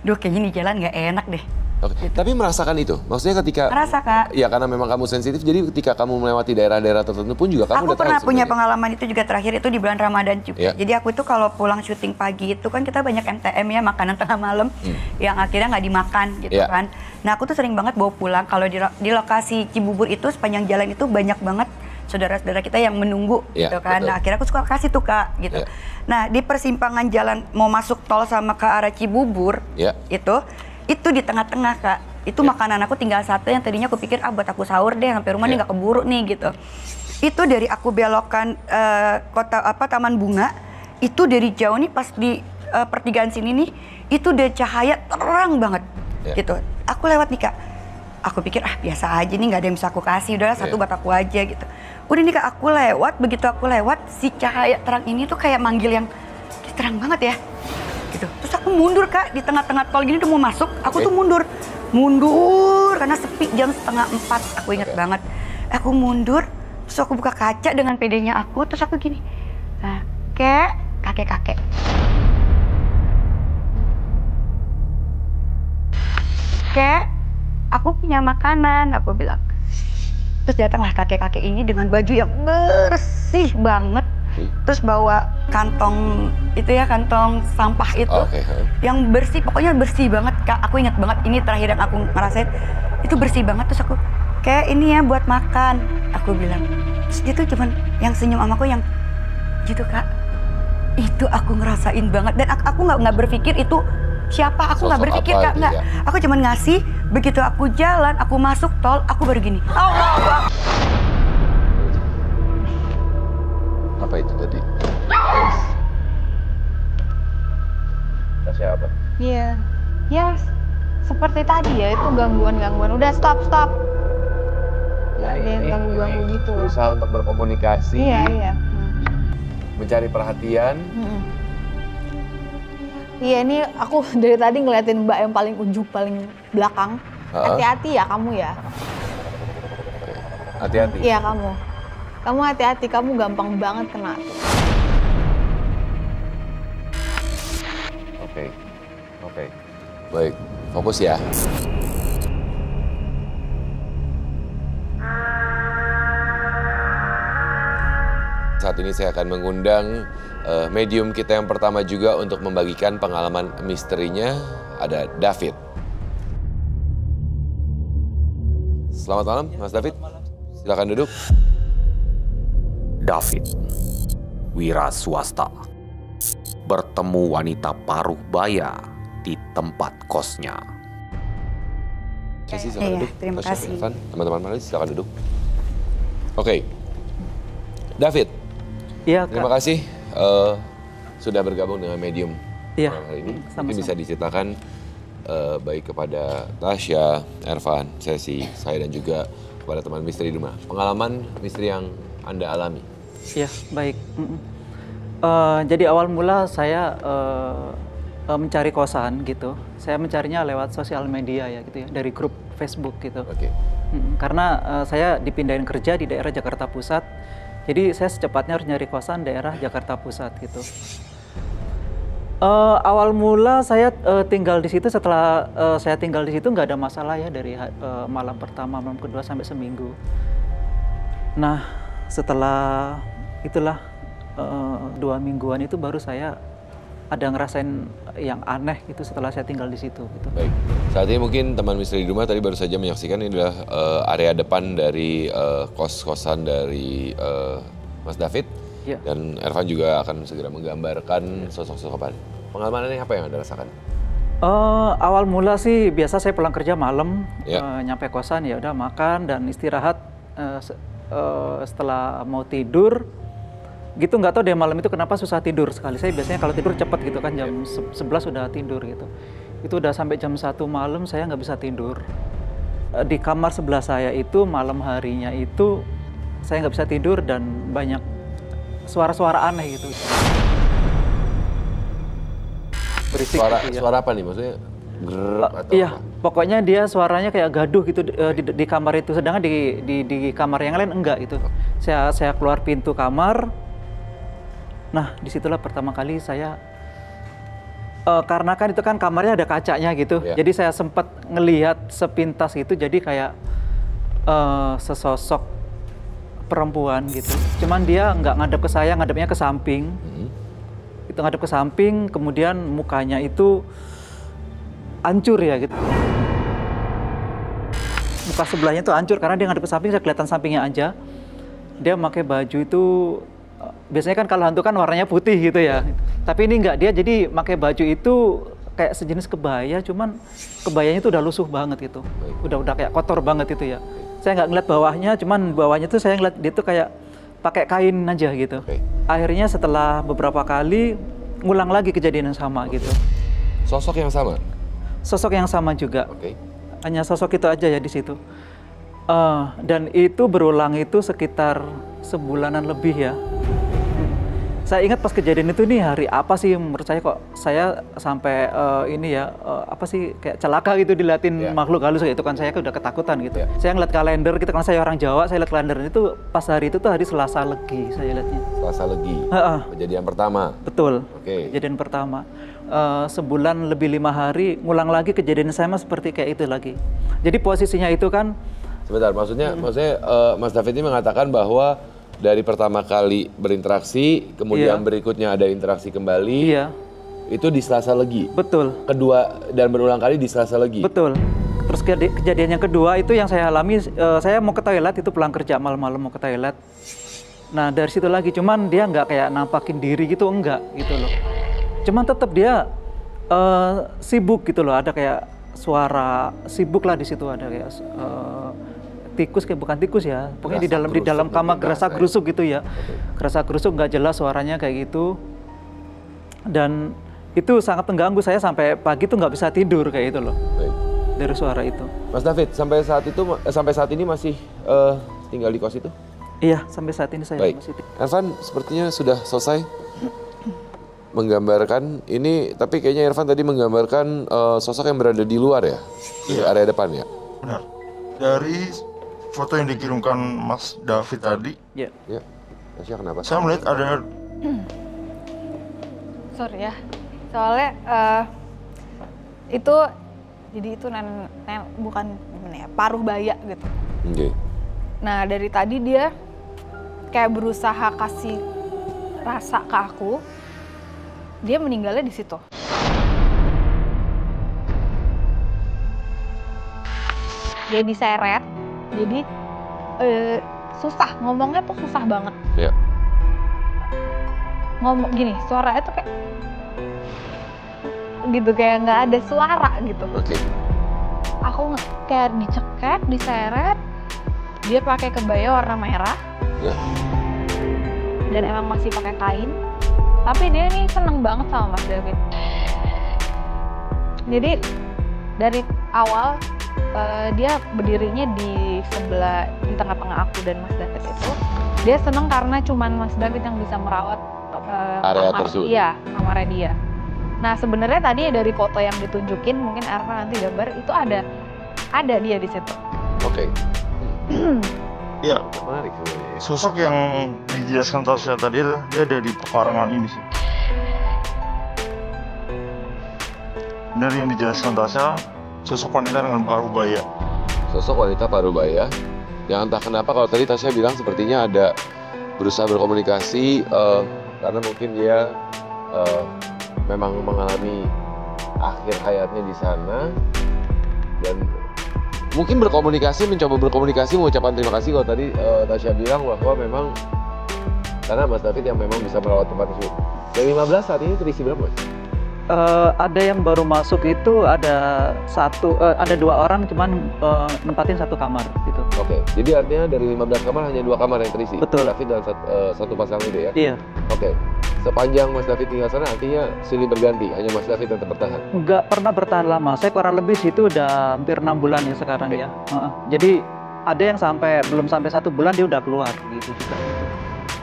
duh kayaknya di jalan nggak enak deh. Oke. Tapi merasakan itu, maksudnya ketika Ngerasa, Kak. Ya karena memang kamu sensitif, jadi ketika kamu melewati daerah-daerah tertentu pun juga kamu Aku udah pernah tahu punya sebenarnya. pengalaman itu juga terakhir itu di bulan Ramadan juga. Iya. Jadi aku itu kalau pulang syuting pagi itu kan kita banyak MTM ya, makanan tengah malam yang akhirnya nggak dimakan gitu Iya. kan. Nah aku tuh sering banget bawa pulang kalau di lokasi Cibubur itu sepanjang jalan itu banyak banget saudara-saudara kita yang menunggu Iya, gitu kan. betul. Nah akhirnya aku suka kasih tuh Kak gitu. Iya. Nah di persimpangan jalan mau masuk tol sama ke arah Cibubur Iya. itu di tengah-tengah Kak. Itu makanan aku tinggal satu yang tadinya aku pikir buat aku sahur deh sampai rumah nih nggak keburu nih gitu. Itu dari aku belokan Taman Bunga itu dari jauh nih pas di pertigaan sini nih itu udah cahaya terang banget gitu. Aku lewat nih Kak. Aku pikir biasa aja nih nggak ada yang bisa aku kasih, udahlah satu buat aku aja gitu. Udah nih Kak aku lewat, begitu aku lewat si cahaya terang ini tuh kayak manggil yang terang banget ya. Gitu. Terus aku mundur Kak di tengah-tengah tol gini udah mau masuk, aku tuh mundur karena sepi jam 3:30 aku ingat banget. Aku mundur, terus aku buka kaca dengan pedenya aku, terus aku gini, kakek. Kek, aku punya makanan, aku bilang. Terus datanglah kakek-kakek ini dengan baju yang bersih banget. Terus bawa kantong itu ya, kantong sampah itu yang bersih, pokoknya bersih banget Kak. Aku ingat banget ini terakhir yang aku ngerasain itu bersih banget. Terus aku kayak ini ya buat makan, aku bilang. Terus dia tuh cuman yang senyum sama aku yang gitu Kak. Itu aku ngerasain banget dan aku nggak berpikir itu siapa, aku nggak berpikir Kak, nggak. Aku cuman ngasih, begitu aku jalan, aku masuk tol, aku baru gini. Allah. Apa itu tadi? Tasya apa? Iya, ya seperti tadi ya, itu gangguan-gangguan. Udah stop. Gak ada yang ganggu-ganggu gitu. Berusaha untuk berkomunikasi, Iya. mencari perhatian. Iya, ini aku dari tadi ngeliatin Mbak yang paling ujung, paling belakang. Hati-hati ya kamu ya. Hati-hati. Iya kamu. Kamu hati-hati, kamu gampang banget kena tuh. Oke. Baik, fokus ya. Saat ini saya akan mengundang medium kita yang pertama juga untuk membagikan pengalaman misterinya, ada David. Selamat malam, Mas David. Silakan duduk. David, wira swasta, bertemu wanita paruh baya di tempat kosnya. Silakan Iya, duduk. terima Tasya, kasih. Irfan, teman-teman mari silakan duduk. Oke, David. Iya, Terima Kak. kasih sudah bergabung dengan medium Iya, malam hari ini. sama-sama. Mungkin bisa diceritakan baik kepada Tasya, Irfan, Sesi, saya dan juga kepada teman misteri di rumah. Pengalaman misteri yang Anda alami. Iya, baik. Jadi awal mula saya mencari kosan gitu. Saya mencarinya lewat sosial media ya gitu ya, dari grup Facebook gitu. Oke. Karena saya dipindahin kerja di daerah Jakarta Pusat. Jadi saya secepatnya harus nyari kosan daerah Jakarta Pusat gitu. Awal mula saya tinggal di situ, setelah saya tinggal di situ nggak ada masalah ya dari malam pertama, malam kedua sampai seminggu. Nah setelah itulah 2 mingguan itu baru saya ada ngerasain yang aneh gitu setelah saya tinggal di situ gitu. Baik. Saat ini mungkin teman misteri di rumah tadi baru saja menyaksikan ini adalah area depan dari kos-kosan dari Mas David. Ya. Dan Irfan juga akan segera menggambarkan sosok-sosok apa. Pengalaman ini apa yang Anda rasakan? Awal mula sih biasa saya pulang kerja malam, Ya. nyampe kosan ya udah makan dan istirahat. Setelah mau tidur, gitu nggak tahu deh malam itu kenapa susah tidur sekali. Saya biasanya kalau tidur cepat gitu kan jam 11 udah tidur gitu. Itu udah sampai jam 1 malam saya nggak bisa tidur. Di kamar sebelah saya itu malam harinya itu saya nggak bisa tidur dan banyak suara-suara aneh gitu. Berisik Suara, gitu ya. suara apa nih maksudnya? Gerrrr atau Iya, apa? pokoknya dia suaranya kayak gaduh gitu di kamar itu. Sedangkan di kamar yang lain enggak gitu. Saya keluar pintu kamar. Nah, disitulah pertama kali saya karena kan itu kan kamarnya ada kacanya gitu. Iya. Jadi saya sempat ngelihat sepintas itu jadi kayak sesosok perempuan gitu. Cuman dia nggak ngadep ke saya, ngadepnya ke samping. Itu ngadep ke samping, kemudian mukanya itu hancur ya gitu. Muka sebelahnya itu hancur karena dia ngadep ke samping, saya kelihatan sampingnya aja. Dia pakai baju itu biasanya kan kalau hantu kan warnanya putih gitu ya. Tapi ini enggak, dia jadi pakai baju itu kayak sejenis kebaya, cuman kebayanya itu udah lusuh banget gitu. Udah kayak kotor banget itu ya. Saya nggak ngeliat bawahnya, cuman bawahnya tuh saya ngeliat dia tuh kayak pakai kain aja gitu. Akhirnya setelah beberapa kali ngulang lagi kejadian yang sama gitu. Sosok yang sama? Sosok yang sama juga. Oke. Hanya sosok itu aja ya di situ. Dan itu berulang itu sekitar sebulanan lebih ya. Saya ingat pas kejadian itu nih hari apa sih menurut saya kok saya sampai ini ya apa sih kayak celaka gitu diliatin makhluk halus gitu kan, saya udah ketakutan gitu. Saya ngeliat kalender gitu karena saya orang Jawa, saya lihat kalender itu pas hari itu tuh hari Selasa Legi saya lihatnya. Selasa Legi. Kejadian pertama. Betul. Oke. Kejadian pertama. Sebulan lebih 5 hari ngulang lagi kejadian sama seperti kayak itu lagi. Jadi posisinya itu kan Sebentar, maksudnya Mas David ini mengatakan bahwa dari pertama kali berinteraksi, kemudian berikutnya ada interaksi kembali. Iya. Itu di Selasa Legi. Betul. Kedua dan berulang kali di Selasa Legi. Betul. Terus kejadian yang kedua itu yang saya alami, saya mau ke toilet itu pulang kerja malam-malam mau ke toilet. Nah dari situ lagi, cuman dia nggak kayak nampakin diri gitu, enggak gitu loh. Cuman tetap dia sibuk gitu loh, ada kayak suara sibuk lah di situ, ada kayak tikus kayak bukan tikus ya, pokoknya di dalam kamar gerasa gerusuk gitu ya, gerasa gerusuk nggak jelas suaranya kayak gitu, dan itu sangat mengganggu saya sampai pagi tuh nggak bisa tidur kayak gitu loh. Baik. Dari suara itu. Mas David, sampai saat ini masih tinggal di kos itu? Iya, sampai saat ini saya Baik. masih. Irfan sepertinya sudah selesai menggambarkan ini, tapi kayaknya Irfan tadi menggambarkan sosok yang berada di luar ya, di area depan ya. Benar. Dari foto yang dikirimkan Mas David tadi, Ya. Ya, Tasya kenapa? saya melihat ada Sorry ya, soalnya itu jadi itu bukan gimana ya, paruh baya gitu. Oke. Nah dari tadi dia kayak berusaha kasih rasa ke aku, dia meninggalnya di situ. Dia diseret, jadi susah ngomongnya tuh susah banget. Ya. Ngomong gini, suaranya tuh kayak gitu, kayak nggak ada suara gitu. Oke. Aku kayak dicekek, diseret, dia pakai kebaya warna merah. Ya. Dan emang masih pakai kain, tapi dia nih seneng banget sama Mas David. Jadi dari awal dia berdirinya di sebelah, di tengah-tengah aku dan Mas David itu. Dia seneng karena cuman Mas David yang bisa merawat Area kamar, tersebut. iya, kamarnya dia. Nah sebenarnya tadi dari foto yang ditunjukin, mungkin Erna nanti gambar itu ada dia di situ. Oke. ya Menarik sebenarnya. sosok yang dijelaskan Tasya tadi dia ada di pekarangan ini sih. Benar yang dijelaskan Tasya, sosok wanita dengan paruh baya. Sosok wanita parubaya yang entah kenapa kalau tadi Tasya bilang sepertinya ada berusaha berkomunikasi karena mungkin dia memang mengalami akhir hayatnya di sana dan mungkin mencoba berkomunikasi mengucapkan terima kasih. Kalau tadi Tasya bilang bahwa memang karena Mas David yang memang bisa merawat tempat tersebut. Dari 15 saat ini terisi berapa Mas? Ada yang baru masuk itu ada dua orang, cuman nempatin satu kamar gitu. Oke, jadi artinya dari 15 kamar hanya 2 kamar yang terisi. Betul. David dan satu pasang itu ya? Iya. Oke, sepanjang Mas David tinggal sana artinya silih berganti, hanya Mas David yang bertahan. Nggak pernah bertahan lama. Saya kurang lebih situ udah hampir 6 bulan ya sekarang ya. Jadi ada yang belum sampai 1 bulan dia udah keluar gitu juga.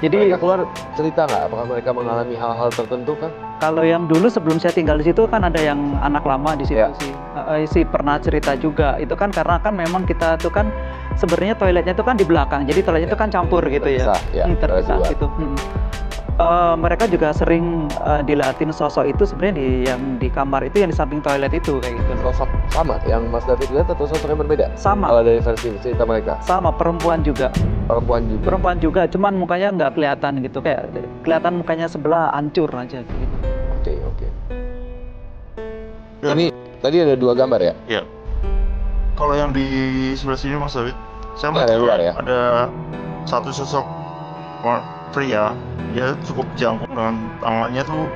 Jadi Mereka keluar cerita nggak? Apakah mereka mengalami hal-hal tertentu kan? kalau yang dulu sebelum saya tinggal di situ kan ada yang anak lama di situ Ya. sih pernah cerita juga. Itu kan karena kan memang kita tuh kan sebenarnya toiletnya itu kan di belakang. Jadi toiletnya itu kan campur gitu ya. Terpisah, ya, Terpisah toilet gitu. Mereka juga sering dilihatin sosok itu sebenarnya yang di kamar itu yang di samping toilet itu kayak gitu. Sosok sama yang Mas David lihat atau sosok yang berbeda? Sama. Kalau dari versi cerita mereka, Sama perempuan juga. perempuan juga. Cuman mukanya nggak kelihatan gitu, kayak kelihatan mukanya sebelah hancur aja gitu. Oke. Ya. Ini tadi ada 2 gambar ya? Ya. Kalau yang di sebelah sini Mas David, saya Ada melihat luar ya? ada satu sosok pria, dia cukup jangkung dengan tangannya tuh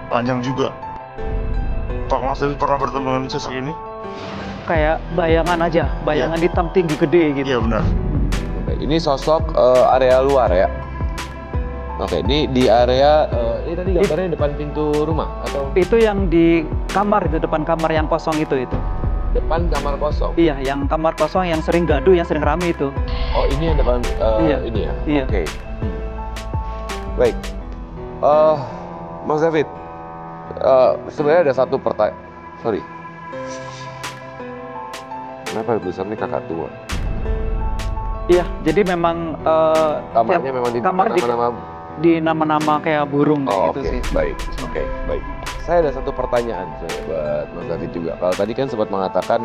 panjang juga. Pak Mas David pernah bertemu dengan sosok ini? Kayak bayangan aja, bayangan hitam tinggi gede gitu. Iya benar. Oke, ini sosok area luar ya? Oke, ini di area, ini tadi gambarnya depan pintu rumah atau Itu yang di kamar itu, depan kamar yang kosong itu. depan kamar kosong? Iya, yang kamar kosong yang sering gaduh, yang sering rame itu. Oh, ini yang depan Iya. ini ya? Iya. Oke. Baik. Mas David, sebenarnya ada satu pertanyaan. Sorry. Kenapa tulisan ini kakak tua? Iya, jadi memang Kamarnya memang di nama-nama. di nama-nama kayak burung Oh, gitu oke. sih. Baik. Oke, baik. Saya ada satu pertanyaan sebenarnya buat Mas David juga. Kalau tadi kan sempat mengatakan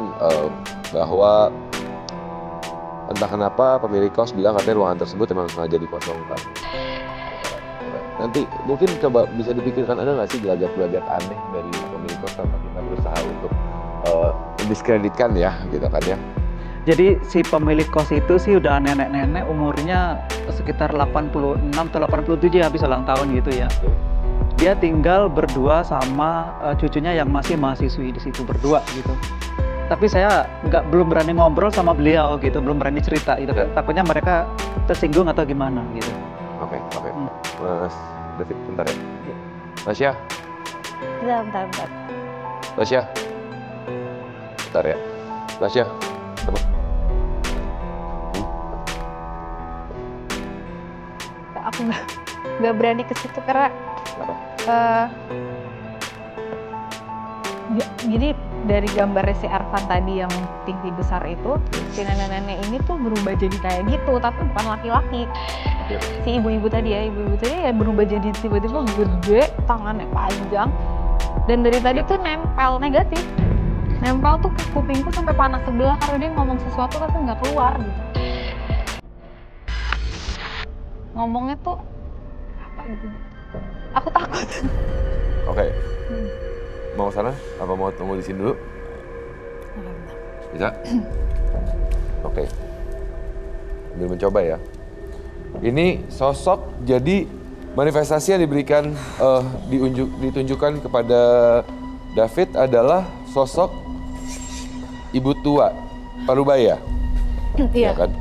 bahwa entah kenapa pemilik kos bilang katanya ruangan tersebut memang sengaja dikosongkan. Nanti mungkin coba bisa dipikirkan ada nggak sih gelagat-gelagat aneh dari pemilik kos tanpa kita berusaha untuk mendiskreditkan ya, gitu kan ya? Jadi si pemilik kos itu sih udah nenek-nenek, umurnya sekitar 86 atau 87 habis ulang tahun gitu ya. Dia tinggal berdua sama cucunya yang masih mahasiswi di situ berdua gitu. Tapi saya belum berani ngobrol sama beliau gitu, belum berani cerita gitu. Takutnya mereka tersinggung atau gimana gitu. Oke. Mas David, bentar ya. Tasya, Bentar. Tasya. Bentar ya. Tasya, teman. Aku nggak berani ke situ karena Kenapa? jadi dari gambarnya si Ervan tadi yang tinggi besar itu, si nenek-nenek ini tuh berubah jadi kayak gitu, tapi bukan laki-laki. Si ibu-ibu tadi ya berubah jadi tiba-tiba gede, tangannya panjang, dan dari tadi tuh nempel negatif. Nempel tuh ke kupingku sampai panas sebelah karena dia ngomong sesuatu tapi nggak keluar gitu. Ngomongnya tuh apa gitu. Aku takut. Oke. Mau sana? Apa mau tunggu di sini dulu? Bisa? Oke. Sambil mencoba ya. Ini sosok jadi manifestasi yang diberikan ditunjukkan kepada David adalah sosok ibu tua parubaya. Iya. Ya kan?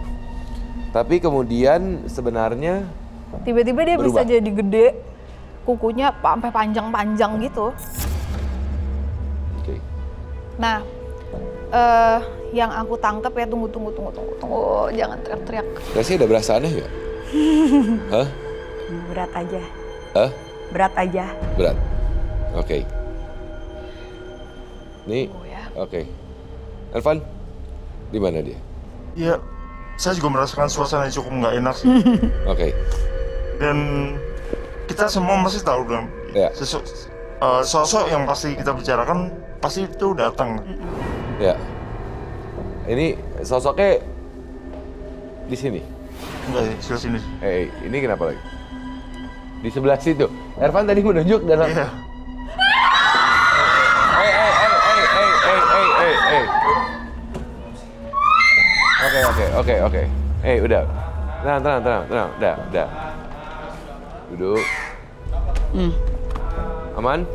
Tapi kemudian sebenarnya tiba-tiba dia berubah. bisa jadi gede, kukunya sampai panjang-panjang gitu. Oke. Nah, yang aku tangkap ya tunggu, jangan teriak-teriak. Kasih ada berasa aneh nggak? Hah? Berat aja. Hah? Berat aja. Berat. Oke. Nih. ya. Oke. Ervan, di mana dia? Ya, saya juga merasakan suasana yang cukup nggak enak sih. Oke. Dan kita semua masih tahu dong, Ya. sosok yang pasti kita bicarakan pasti itu datang. Ya. Ini sosoknya di sini. Enggak sih, sebelah sini. Ini kenapa lagi? Di sebelah situ. Ervan tadi menunjuk dalam. Iya. Oke. Udah. Tenang. Udah. Duduk. Aman?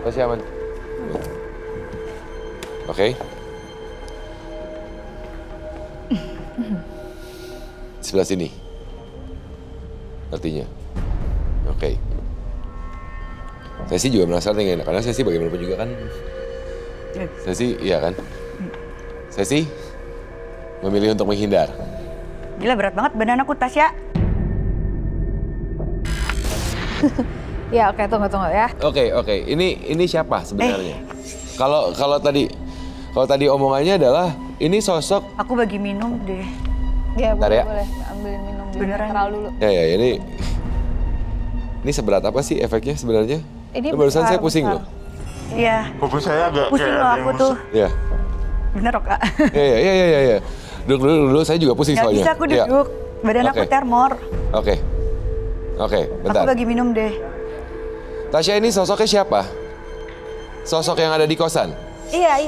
Pasti aman. Oke. Sebelah sini. Artinya. Oke. Saya sih juga merasa nggak enak, karena saya sih bagaimanapun juga kan. Saya sih, iya kan. Saya sih memilih untuk menghindar. Gila berat banget badan aku, Tasya. Ya oke, tunggu ya. Oke. Ini siapa sebenarnya? Kalau tadi omongannya adalah ini sosok. Aku bagi minum deh. Ya Bentar ya. boleh ambilin minum dulu. Beneran. Terlalu dulu. Ya ini seberat apa sih efeknya sebenarnya? Ini barusan besar, saya pusing besar. loh. Iya. Kuping saya agak Pusing kayak loh ada aku yang tuh. Ya. Bener kok, Kak. Iya. Duduk, saya juga pusing Gak soalnya. bisa aku Iya. duduk. Badan aku Oke. termor. Oke, bentar. Aku bagi minum deh. Tasya, ini sosoknya siapa? Sosok yang ada di kosan? Iya.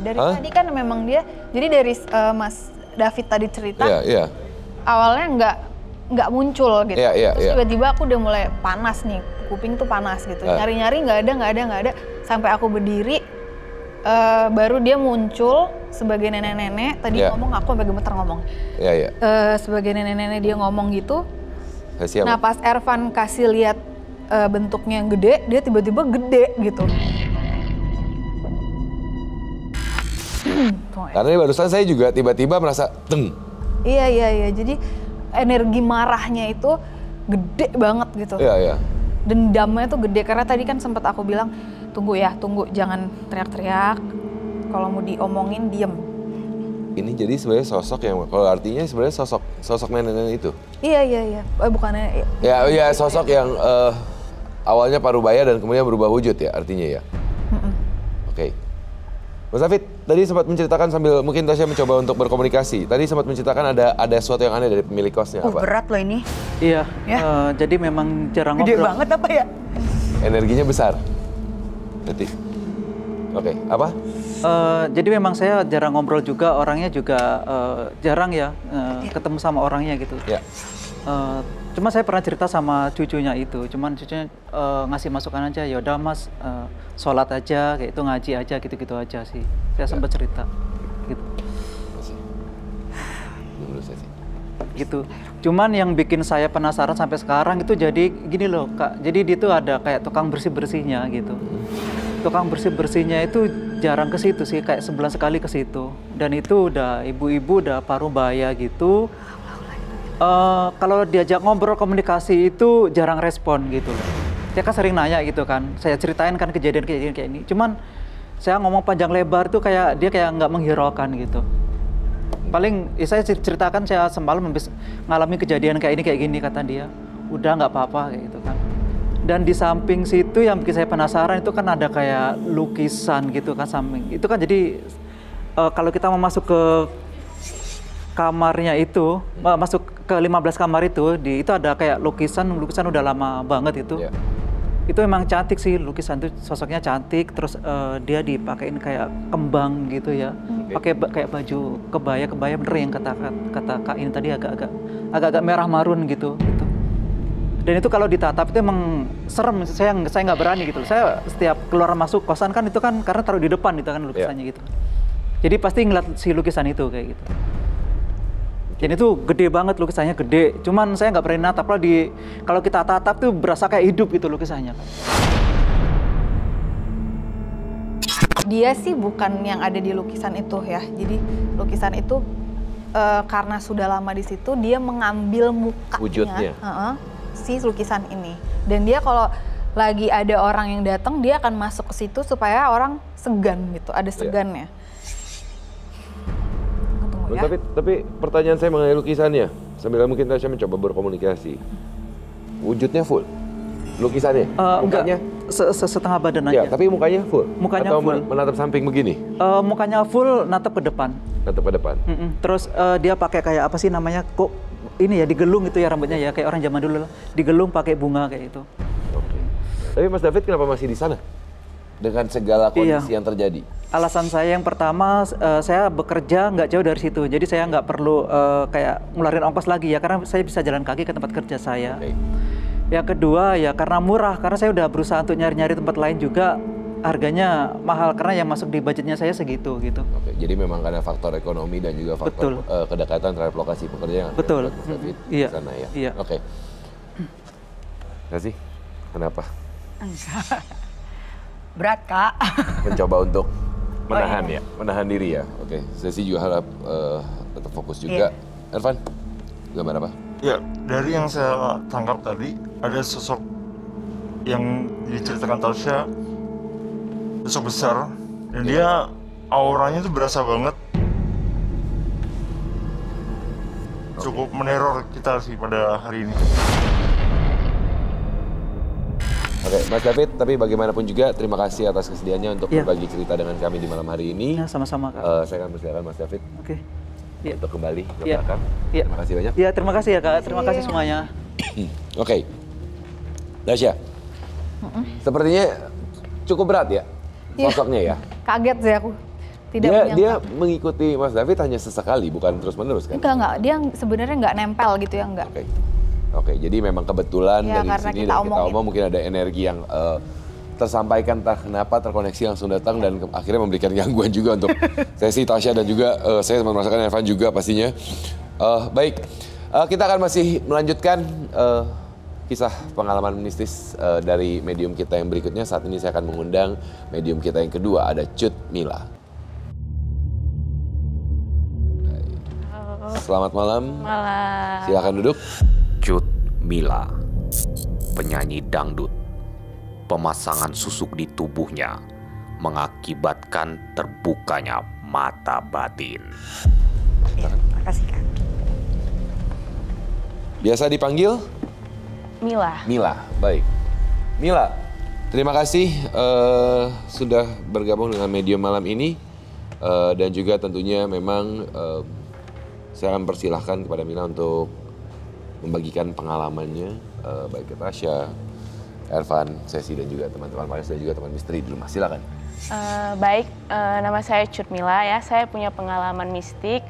Dari Hah? tadi kan memang dia, jadi dari Mas David tadi cerita, Iya. awalnya nggak muncul gitu. Iya. Terus tiba-tiba aku udah mulai panas nih, kuping tuh panas gitu. Nyari-nyari nggak ada. Sampai aku berdiri, baru dia muncul sebagai nenek-nenek. Tadi ngomong, aku sampai gemeter ngomong. Iya. Sebagai nenek-nenek dia ngomong gitu. Siap. Nah pas Ervan kasih lihat bentuknya yang gede, dia tiba-tiba gede gitu. Karena barusan saya juga tiba-tiba merasa teng. Iya. Jadi energi marahnya itu gede banget gitu. Iya. Dendamnya tuh gede karena tadi kan sempat aku bilang tunggu jangan teriak-teriak. Kalau mau diomongin diem. Ini jadi sebenarnya sosok yang, kalau artinya sebenarnya sosok nenek-nenek itu. Iya. Bukannya. Ya sosok yang awalnya parubaya dan kemudian berubah wujud ya artinya ya. Oke. Mas David, tadi sempat menceritakan sambil mungkin Tasya mencoba untuk berkomunikasi. Tadi sempat menceritakan ada sesuatu yang aneh dari pemilik kosnya. Apa? Berat loh ini. Iya, Ya. jadi memang jarang Gede ngobrol. banget apa ya? Energinya besar. Berarti. Oke, apa? Jadi memang saya jarang ngobrol juga, orangnya juga jarang ya ketemu sama orangnya gitu. Ya. Cuma saya pernah cerita sama cucunya itu, cuman cucunya ngasih masukan aja, yaudah mas sholat aja, kayak itu ngaji aja gitu-gitu aja sih. Saya sempat cerita gitu. Masih. Menurut saya sih. Gitu. Cuman yang bikin saya penasaran sampai sekarang itu jadi gini loh Kak, jadi dia tuh ada kayak tukang bersih-bersihnya gitu. Tukang bersih-bersihnya itu jarang ke situ sih, kayak sebulan sekali ke situ. Dan itu udah ibu-ibu udah parubaya gitu. Kalau diajak ngobrol komunikasi itu jarang respon gitu loh. dia kan sering nanya gitu kan. Saya ceritain kan kejadian-kejadian kayak ini. Cuman saya ngomong panjang lebar tuh kayak dia kayak nggak menghiraukan gitu. Paling saya ceritakan saya semalam habis ngalamin kejadian kayak gini kata dia. Udah nggak apa-apa kayak gitu kan. Dan di samping situ yang bikin saya penasaran itu kan ada kayak lukisan gitu kan samping. Itu kan jadi kalau kita mau masuk ke kamarnya itu, masuk ke 15 kamar itu ada kayak lukisan udah lama banget itu. Yeah. Itu emang cantik sih lukisan itu, sosoknya cantik, terus dia dipakein kayak kembang gitu ya. Pakai kayak baju kebaya bener yang kata Kak ini tadi agak merah marun gitu. Dan itu kalau ditatap itu emang serem, saya nggak berani gitu. Saya setiap keluar masuk kosan kan itu kan karena taruh di depan gitu kan lukisannya gitu. Jadi pasti ngeliat si lukisan itu kayak gitu. Dan itu gede banget lukisannya, gede. Cuman saya nggak berani natap lah kalau kita tatap tuh berasa kayak hidup gitu lukisannya. Dia sih bukan yang ada di lukisan itu ya. Jadi lukisan itu karena sudah lama di situ dia mengambil mukanya. Wujudnya. Si lukisan ini. Dan dia kalau lagi ada orang yang datang dia akan masuk ke situ supaya orang segan gitu, ada segannya. Ya. Tapi pertanyaan saya mengenai lukisannya, sambil mungkin Tasya mencoba berkomunikasi. Wujudnya full? Lukisannya? Mukanya? Setengah badan aja. Ya, tapi mukanya full? Mukanya atau full. Menatap samping begini? Mukanya full, natap ke depan. Natap ke depan? Terus dia pakai kayak apa sih namanya, kok ini ya digelung itu ya rambutnya ya, kayak orang zaman dulu lah. Digelung pakai bunga kayak itu. Oke. Tapi Mas David kenapa masih di sana? Dengan segala kondisi yang terjadi? Alasan saya yang pertama, saya bekerja nggak jauh dari situ, jadi saya nggak perlu kayak ngeluarin ongkos lagi ya, karena saya bisa jalan kaki ke tempat kerja saya. Okay. Yang kedua ya karena murah, karena saya udah berusaha untuk nyari-nyari tempat lain juga, harganya mahal karena yang masuk di budgetnya saya segitu gitu. Oke, jadi memang karena faktor ekonomi dan juga faktor kedekatan terhadap lokasi pekerjaan. Betul. Mas David Iya. Sana ya. Iya. Oke. Nggak sih? Kenapa? Enggak. Berat Kak. Mencoba untuk menahan ya, menahan diri ya. Oke, saya sih juga harap tetap fokus juga. Ervan, gambar apa? Ya, dari yang saya tangkap tadi ada sosok yang diceritakan Tasya, sosok besar, dan dia auranya tuh berasa banget cukup meneror kita sih pada hari ini. Oke, Mas David, tapi bagaimanapun juga terima kasih atas kesediaannya untuk berbagi cerita dengan kami di malam hari ini. Ya, sama-sama Kak. Saya akan persilakan Mas David untuk kembali ke belakang. Terima kasih banyak. Iya, terima kasih ya Kak. Terima kasih semuanya. Oke, Tasya, sepertinya cukup berat ya sosoknya ya? Kaget sih aku. Dia mengikuti Mas David hanya sesekali, bukan terus-menerus kan? Enggak. Dia sebenarnya nggak nempel gitu ya, enggak. Oke, jadi memang kebetulan ya, dari sini dan kita omong mungkin ada energi yang tersampaikan entah kenapa terkoneksi langsung datang dan akhirnya memberikan gangguan juga untuk sesi Tasya dan juga saya merasakan Ervan juga pastinya. Baik, kita akan masih melanjutkan kisah pengalaman mistis dari medium kita yang berikutnya. Saat ini saya akan mengundang medium kita yang kedua, ada Cut Mila. Selamat malam. Malam. Silakan duduk. Cut Mila, penyanyi dangdut. Pemasangan susuk di tubuhnya mengakibatkan terbukanya mata batin. Ya, makasih Kak. Biasa dipanggil? Mila. Mila, baik. Mila, terima kasih sudah bergabung dengan medium malam ini. Dan juga tentunya memang saya akan persilahkan kepada Mila untuk membagikan pengalamannya, baik ke Tasya, Ervan, Sesi dan juga teman-teman Paris dan juga teman misteri di rumah. Silakan. Baik, nama saya Cut Mila ya. Saya punya pengalaman mistik.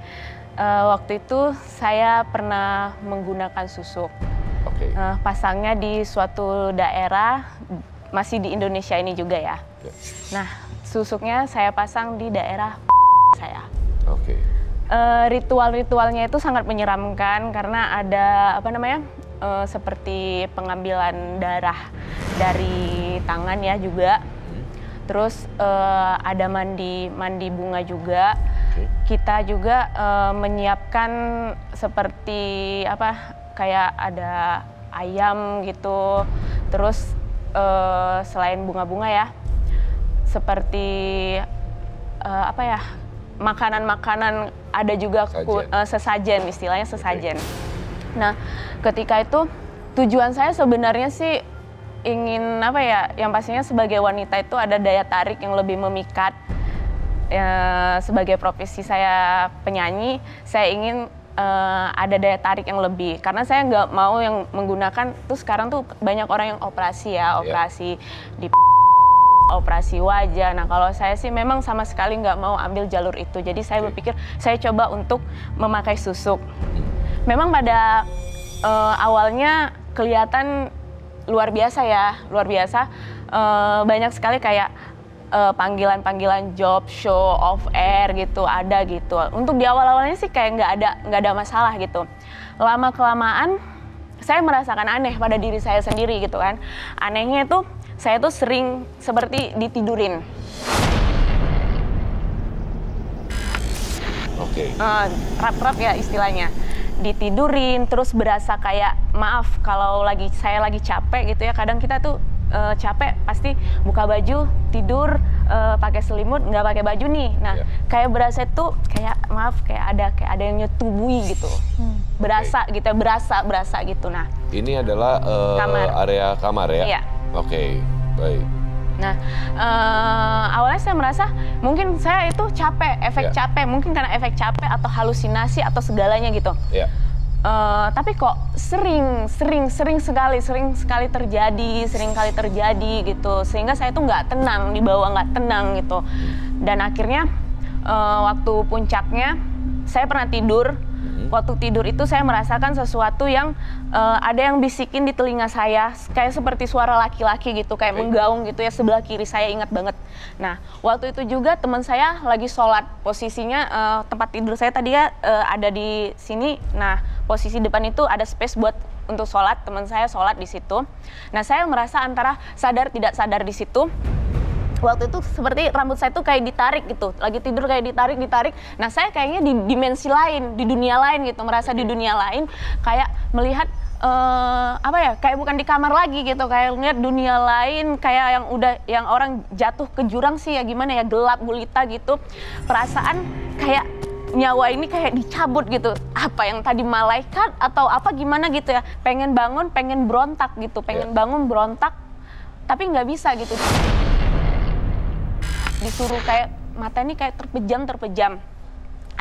Waktu itu saya pernah menggunakan susuk. Oke. Pasangnya di suatu daerah, masih di Indonesia ini juga ya. Nah, susuknya saya pasang di daerah saya. Oke. Ritual-ritualnya itu sangat menyeramkan karena ada seperti pengambilan darah dari tangan ya juga. Terus ada mandi bunga juga. Kita juga menyiapkan seperti kayak ada ayam gitu. Terus selain bunga-bunga ya, seperti apa ya, makanan-makanan, ada juga sesajen, istilahnya sesajen. Nah, ketika itu tujuan saya sebenarnya sih ingin apa ya, yang pastinya sebagai wanita itu ada daya tarik yang lebih memikat. Sebagai profesi saya penyanyi, saya ingin ada daya tarik yang lebih, karena saya nggak mau yang menggunakan tuh, sekarang tuh banyak orang yang operasi ya, operasi di operasi wajah. Nah, kalau saya sih memang sama sekali nggak mau ambil jalur itu. Jadi saya berpikir saya coba untuk memakai susuk. Memang pada awalnya kelihatan luar biasa ya, luar biasa. Banyak sekali kayak panggilan-panggilan job, show, off air gitu, ada gitu. Untuk di awal-awalnya sih kayak nggak ada masalah gitu. Lama kelamaan saya merasakan aneh pada diri saya sendiri gitu kan. Anehnya itu saya tuh sering seperti ditidurin. Rap-rap ya istilahnya. Ditidurin, terus berasa kayak, maaf kalau saya lagi capek gitu ya, kadang kita tuh capek pasti buka baju, tidur, pakai selimut, nggak pakai baju nih. Nah, kayak berasa itu kayak, maaf, kayak ada yang nyetubui gitu. Berasa gitu, berasa gitu. Nah, ini adalah area kamar ya? Iya. Oke, baik. Nah, awalnya saya merasa mungkin saya itu capek, efek capek, mungkin karena efek capek atau halusinasi atau segalanya gitu. Tapi kok sering sekali terjadi gitu, sehingga saya tuh nggak tenang, dibawa nggak tenang gitu. Dan akhirnya waktu puncaknya saya pernah tidur. Waktu tidur itu saya merasakan sesuatu yang ada yang bisikin di telinga saya, kayak seperti suara laki-laki gitu, kayak menggaung gitu ya, sebelah kiri saya, ingat banget. Nah, waktu itu juga teman saya lagi sholat, posisinya tempat tidur saya tadi ya ada di sini. Nah, posisi depan itu ada space buat untuk sholat, teman saya sholat di situ. Nah, saya merasa antara sadar tidak sadar di situ. Waktu itu seperti rambut saya tuh kayak ditarik gitu, lagi tidur kayak ditarik. Nah, saya kayaknya di dimensi lain, di dunia lain gitu, merasa di dunia lain, kayak melihat apa ya, kayak bukan di kamar lagi gitu, kayak lihat dunia lain, kayak yang orang jatuh ke jurang sih ya, gimana ya, gelap gulita gitu. Perasaan kayak nyawa ini kayak dicabut gitu, apa yang tadi malaikat atau apa gimana gitu ya, pengen bangun, pengen berontak gitu, pengen bangun berontak, tapi nggak bisa gitu. Disuruh kayak mata ini kayak terpejam.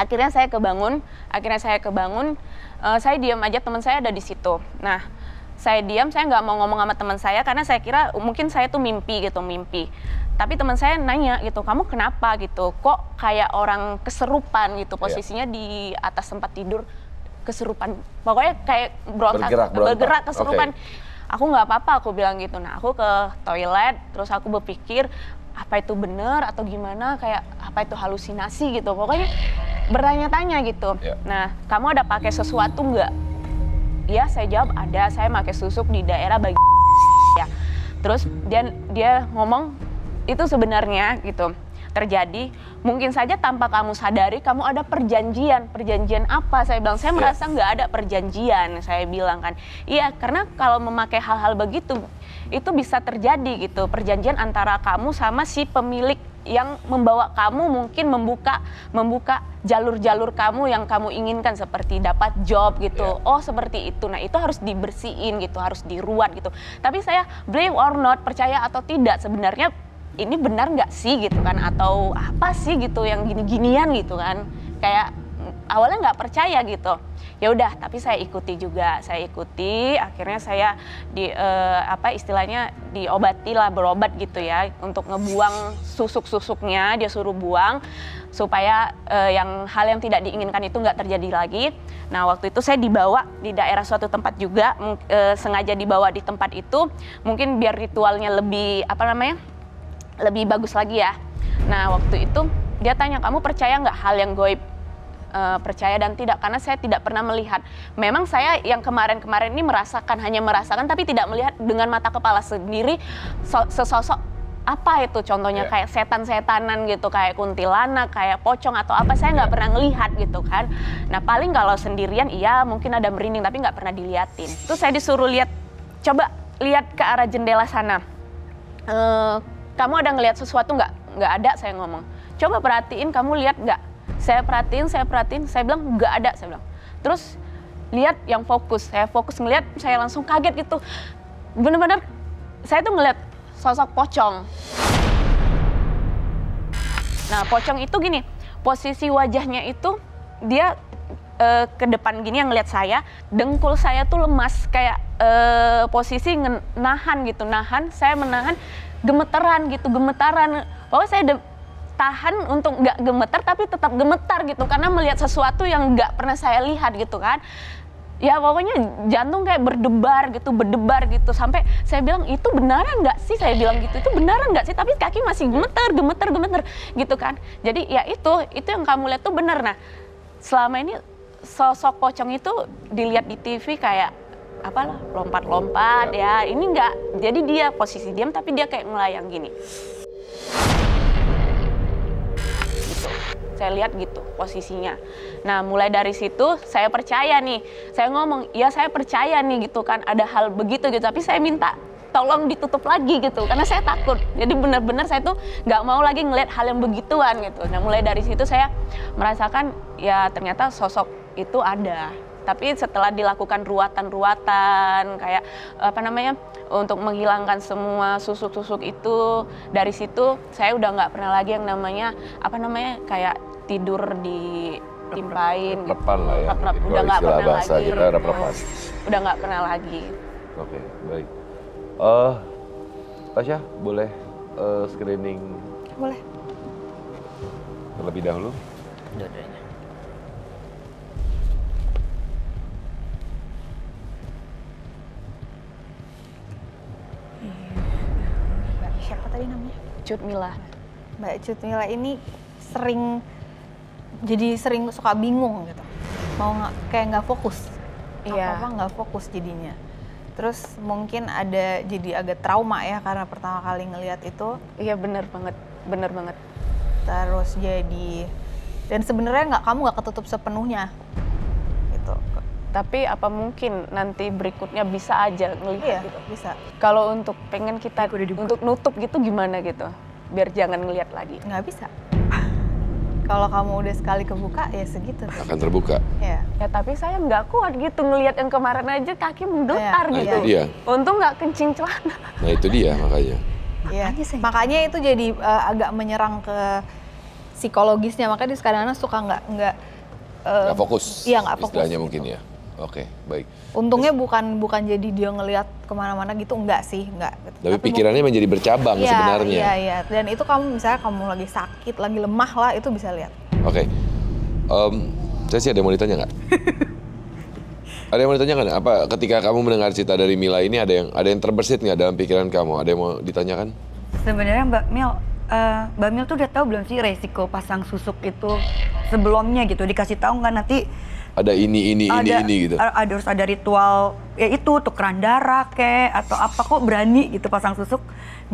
Akhirnya saya kebangun, saya diam aja, teman saya ada di situ. Nah, saya diam, saya nggak mau ngomong sama teman saya karena saya kira mungkin saya tuh mimpi. Tapi teman saya nanya gitu, kamu kenapa gitu? Kok kayak orang keserupan gitu, posisinya di atas tempat tidur, keserupan. Pokoknya kayak bergerak keserupan. Aku nggak apa-apa, aku bilang gitu. Nah, aku ke toilet, terus aku berpikir, apa itu benar atau gimana, kayak apa itu halusinasi gitu, pokoknya bertanya-tanya gitu. Nah, kamu ada pakai sesuatu nggak? Iya, saya jawab ada, saya pakai susuk di daerah bagian ya. Terus dia ngomong, itu sebenarnya gitu terjadi, mungkin saja tanpa kamu sadari kamu ada perjanjian apa? Saya bilang, saya merasa nggak ada perjanjian, saya bilang kan. Iya, karena kalau memakai hal-hal begitu itu bisa terjadi gitu, perjanjian antara kamu sama si pemilik yang membawa kamu, mungkin membuka jalur-jalur kamu yang kamu inginkan, seperti dapat job gitu. Oh, seperti itu. Nah, itu harus dibersihin gitu, harus diruat gitu. Tapi saya believe or not, percaya atau tidak, sebenarnya ini benar nggak sih gitu kan, atau apa sih gitu yang gini-ginian gitu kan, kayak awalnya nggak percaya gitu. Ya udah, tapi saya ikuti, akhirnya saya istilahnya diobati lah, berobat gitu ya, untuk ngebuang susuk-susuknya, dia suruh buang supaya hal yang tidak diinginkan itu nggak terjadi lagi. Nah, waktu itu saya dibawa di daerah suatu tempat juga, sengaja dibawa di tempat itu mungkin biar ritualnya lebih lebih bagus lagi ya. Nah, waktu itu dia tanya, kamu percaya nggak hal yang goib? Percaya dan tidak, karena saya tidak pernah melihat. Memang saya yang kemarin-kemarin ini hanya merasakan tapi tidak melihat dengan mata kepala sendiri sesosok apa itu, contohnya kayak setan-setanan gitu, kayak kuntilanak, kayak pocong atau apa, saya nggak pernah ngelihat gitu kan. Nah, paling kalau sendirian iya mungkin ada merinding, tapi nggak pernah diliatin. Terus saya disuruh coba lihat ke arah jendela sana. kamu ada ngelihat sesuatu nggak? Nggak ada, saya ngomong. Coba perhatiin, kamu lihat nggak? Saya perhatiin, saya bilang nggak ada, saya bilang. Terus lihat yang fokus, saya fokus ngelihat, saya langsung kaget gitu. Bener-bener, saya tuh ngelihat sosok pocong. Nah, pocong itu gini, posisi wajahnya itu dia ke depan gini yang ngeliat saya, dengkul saya tuh lemas kayak posisi nahan gitu, saya menahan gemetaran gitu, Pokoknya saya tahan untuk nggak gemetar tapi tetap gemetar gitu karena melihat sesuatu yang nggak pernah saya lihat gitu kan. Ya pokoknya jantung kayak berdebar gitu sampai saya bilang itu beneran nggak sih, saya bilang gitu, itu beneran nggak sih, tapi kaki masih gemeter gitu kan. Jadi ya itu yang kamu lihat tuh bener. Nah selama ini sosok pocong itu dilihat di TV kayak apalah lompat-lompat ya, ini enggak, jadi dia posisi diam tapi dia kayak melayang gini gitu. Saya lihat gitu posisinya. Nah mulai dari situ saya percaya nih, saya ngomong ya saya percaya nih gitu kan ada hal begitu gitu, tapi saya minta tolong ditutup lagi gitu karena saya takut. Jadi benar-benar saya tuh nggak mau lagi ngelihat hal yang begituan gitu. Nah mulai dari situ saya merasakan ya ternyata sosok itu ada. Tapi setelah dilakukan ruatan-ruatan kayak untuk menghilangkan semua susuk-susuk itu, dari situ saya udah nggak pernah lagi yang namanya kayak tidur ditimpain gitu. Repan lah ya. Udah nggak pernah lagi. Kita rep-repan. Udah nggak pernah lagi. Oke, baik. Tasya, boleh screening? Boleh. Terlebih dahulu? Dua-duanya. Siapa tadi namanya? Cut Mila. Mbak Cut Mila ini sering suka bingung gitu. Kayak nggak fokus. Iya. Apa-apa nggak fokus jadinya. Terus mungkin ada jadi agak trauma ya karena pertama kali ngelihat itu. Iya bener banget. Terus dan sebenarnya kamu nggak ketutup sepenuhnya gitu. Tapi apa mungkin nanti berikutnya bisa aja ngelihat gitu? Bisa. Kalau untuk pengen kita untuk nutup gitu gimana gitu? Biar jangan ngelihat lagi. Nggak bisa. Kalau kamu udah sekali kebuka ya segitu. Akan terbuka. Ya. Ya tapi saya nggak kuat gitu ngelihat yang kemarin aja kaki menggetar Nah, gitu. itu dia. Untung nggak kencing celana. Nah itu dia makanya. Iya. Makanya itu jadi agak menyerang ke psikologisnya. Makanya dia kadang-kadang suka nggak fokus. Iya nggak fokus. Istilahnya gitu. mungkin ya. Oke, baik. Untungnya bukan jadi dia ngelihat kemana-mana gitu, enggak sih, enggak. Tapi pikirannya menjadi bercabang sebenarnya. Iya. Dan itu misalnya kamu lagi sakit, lagi lemah lah, itu bisa lihat. Oke. Saya sih ada yang mau ditanya nggak? Ada yang mau ditanya nggak? Apa ketika kamu mendengar cerita dari Mila ini ada yang terbersit nggak dalam pikiran kamu? Ada yang mau ditanyakan? Sebenarnya Mbak Mil tuh udah tahu belum sih resiko pasang susuk itu sebelumnya gitu, dikasih tahu nggak nanti? Ada ini gitu. Harus ada ritual ya itu tukeran darah atau apa, kok berani gitu pasang susuk.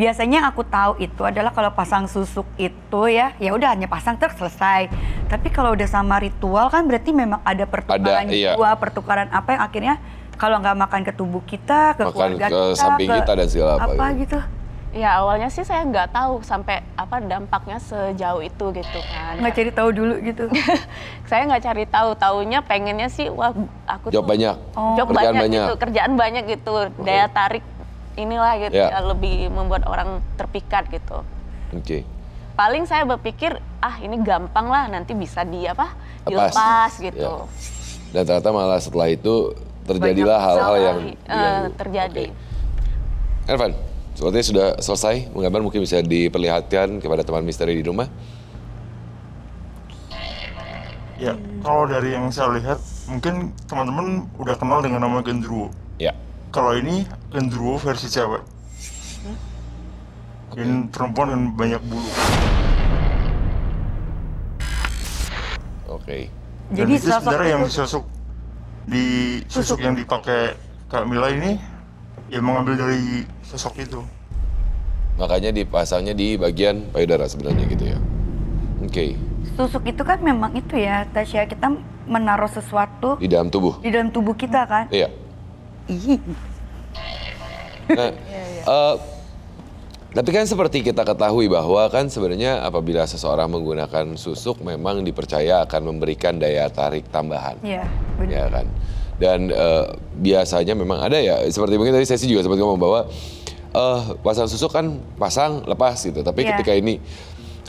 Biasanya aku tahu itu adalah kalau pasang susuk itu ya udah hanya pasang terus selesai. Tapi kalau udah sama ritual kan berarti memang ada pertukaran jiwa, pertukaran apa yang akhirnya kalau nggak makan ke tubuh kita, ke keluarga ke samping kita dan segala apa gitu. Ya awalnya sih saya nggak tahu sampai dampaknya sejauh itu gitu kan. Nggak cari tahu dulu gitu. Saya nggak cari tahu, taunya pengennya sih aku job banyak. Job banyak gitu, kerjaan banyak gitu, daya tarik inilah gitu ya, lebih membuat orang terpikat gitu. Oke. Paling saya berpikir ini gampang lah nanti bisa dilepas gitu. Dan ternyata malah setelah itu terjadilah hal-hal yang terjadi. Ervan, sepertinya sudah selesai menggambar, mungkin bisa diperlihatkan kepada teman misteri di rumah. Ya, kalau dari yang saya lihat, mungkin teman-teman udah kenal dengan nama Gendruwo. Ya. Kalau ini Gendruwo versi cewek. Ini perempuan dengan banyak bulu. Oke. Dan itu sebenarnya yang susuk yang dipakai Kak Mila ini, ya mengambil dari sosok itu. Makanya dipasangnya di bagian payudara sebenarnya gitu ya. Oke. Susuk itu kan memang itu ya, Tasya, kita menaruh sesuatu di dalam tubuh. Di dalam tubuh kita kan? Iya. Ih. Nah, Tapi kan seperti kita ketahui bahwa kan sebenarnya apabila seseorang menggunakan susuk memang dipercaya akan memberikan daya tarik tambahan. Iya, benar. Ya kan. Dan biasanya memang ada ya, seperti mungkin tadi saya juga sempat ngomong bahwa pasang susuk kan pasang lepas gitu. Tapi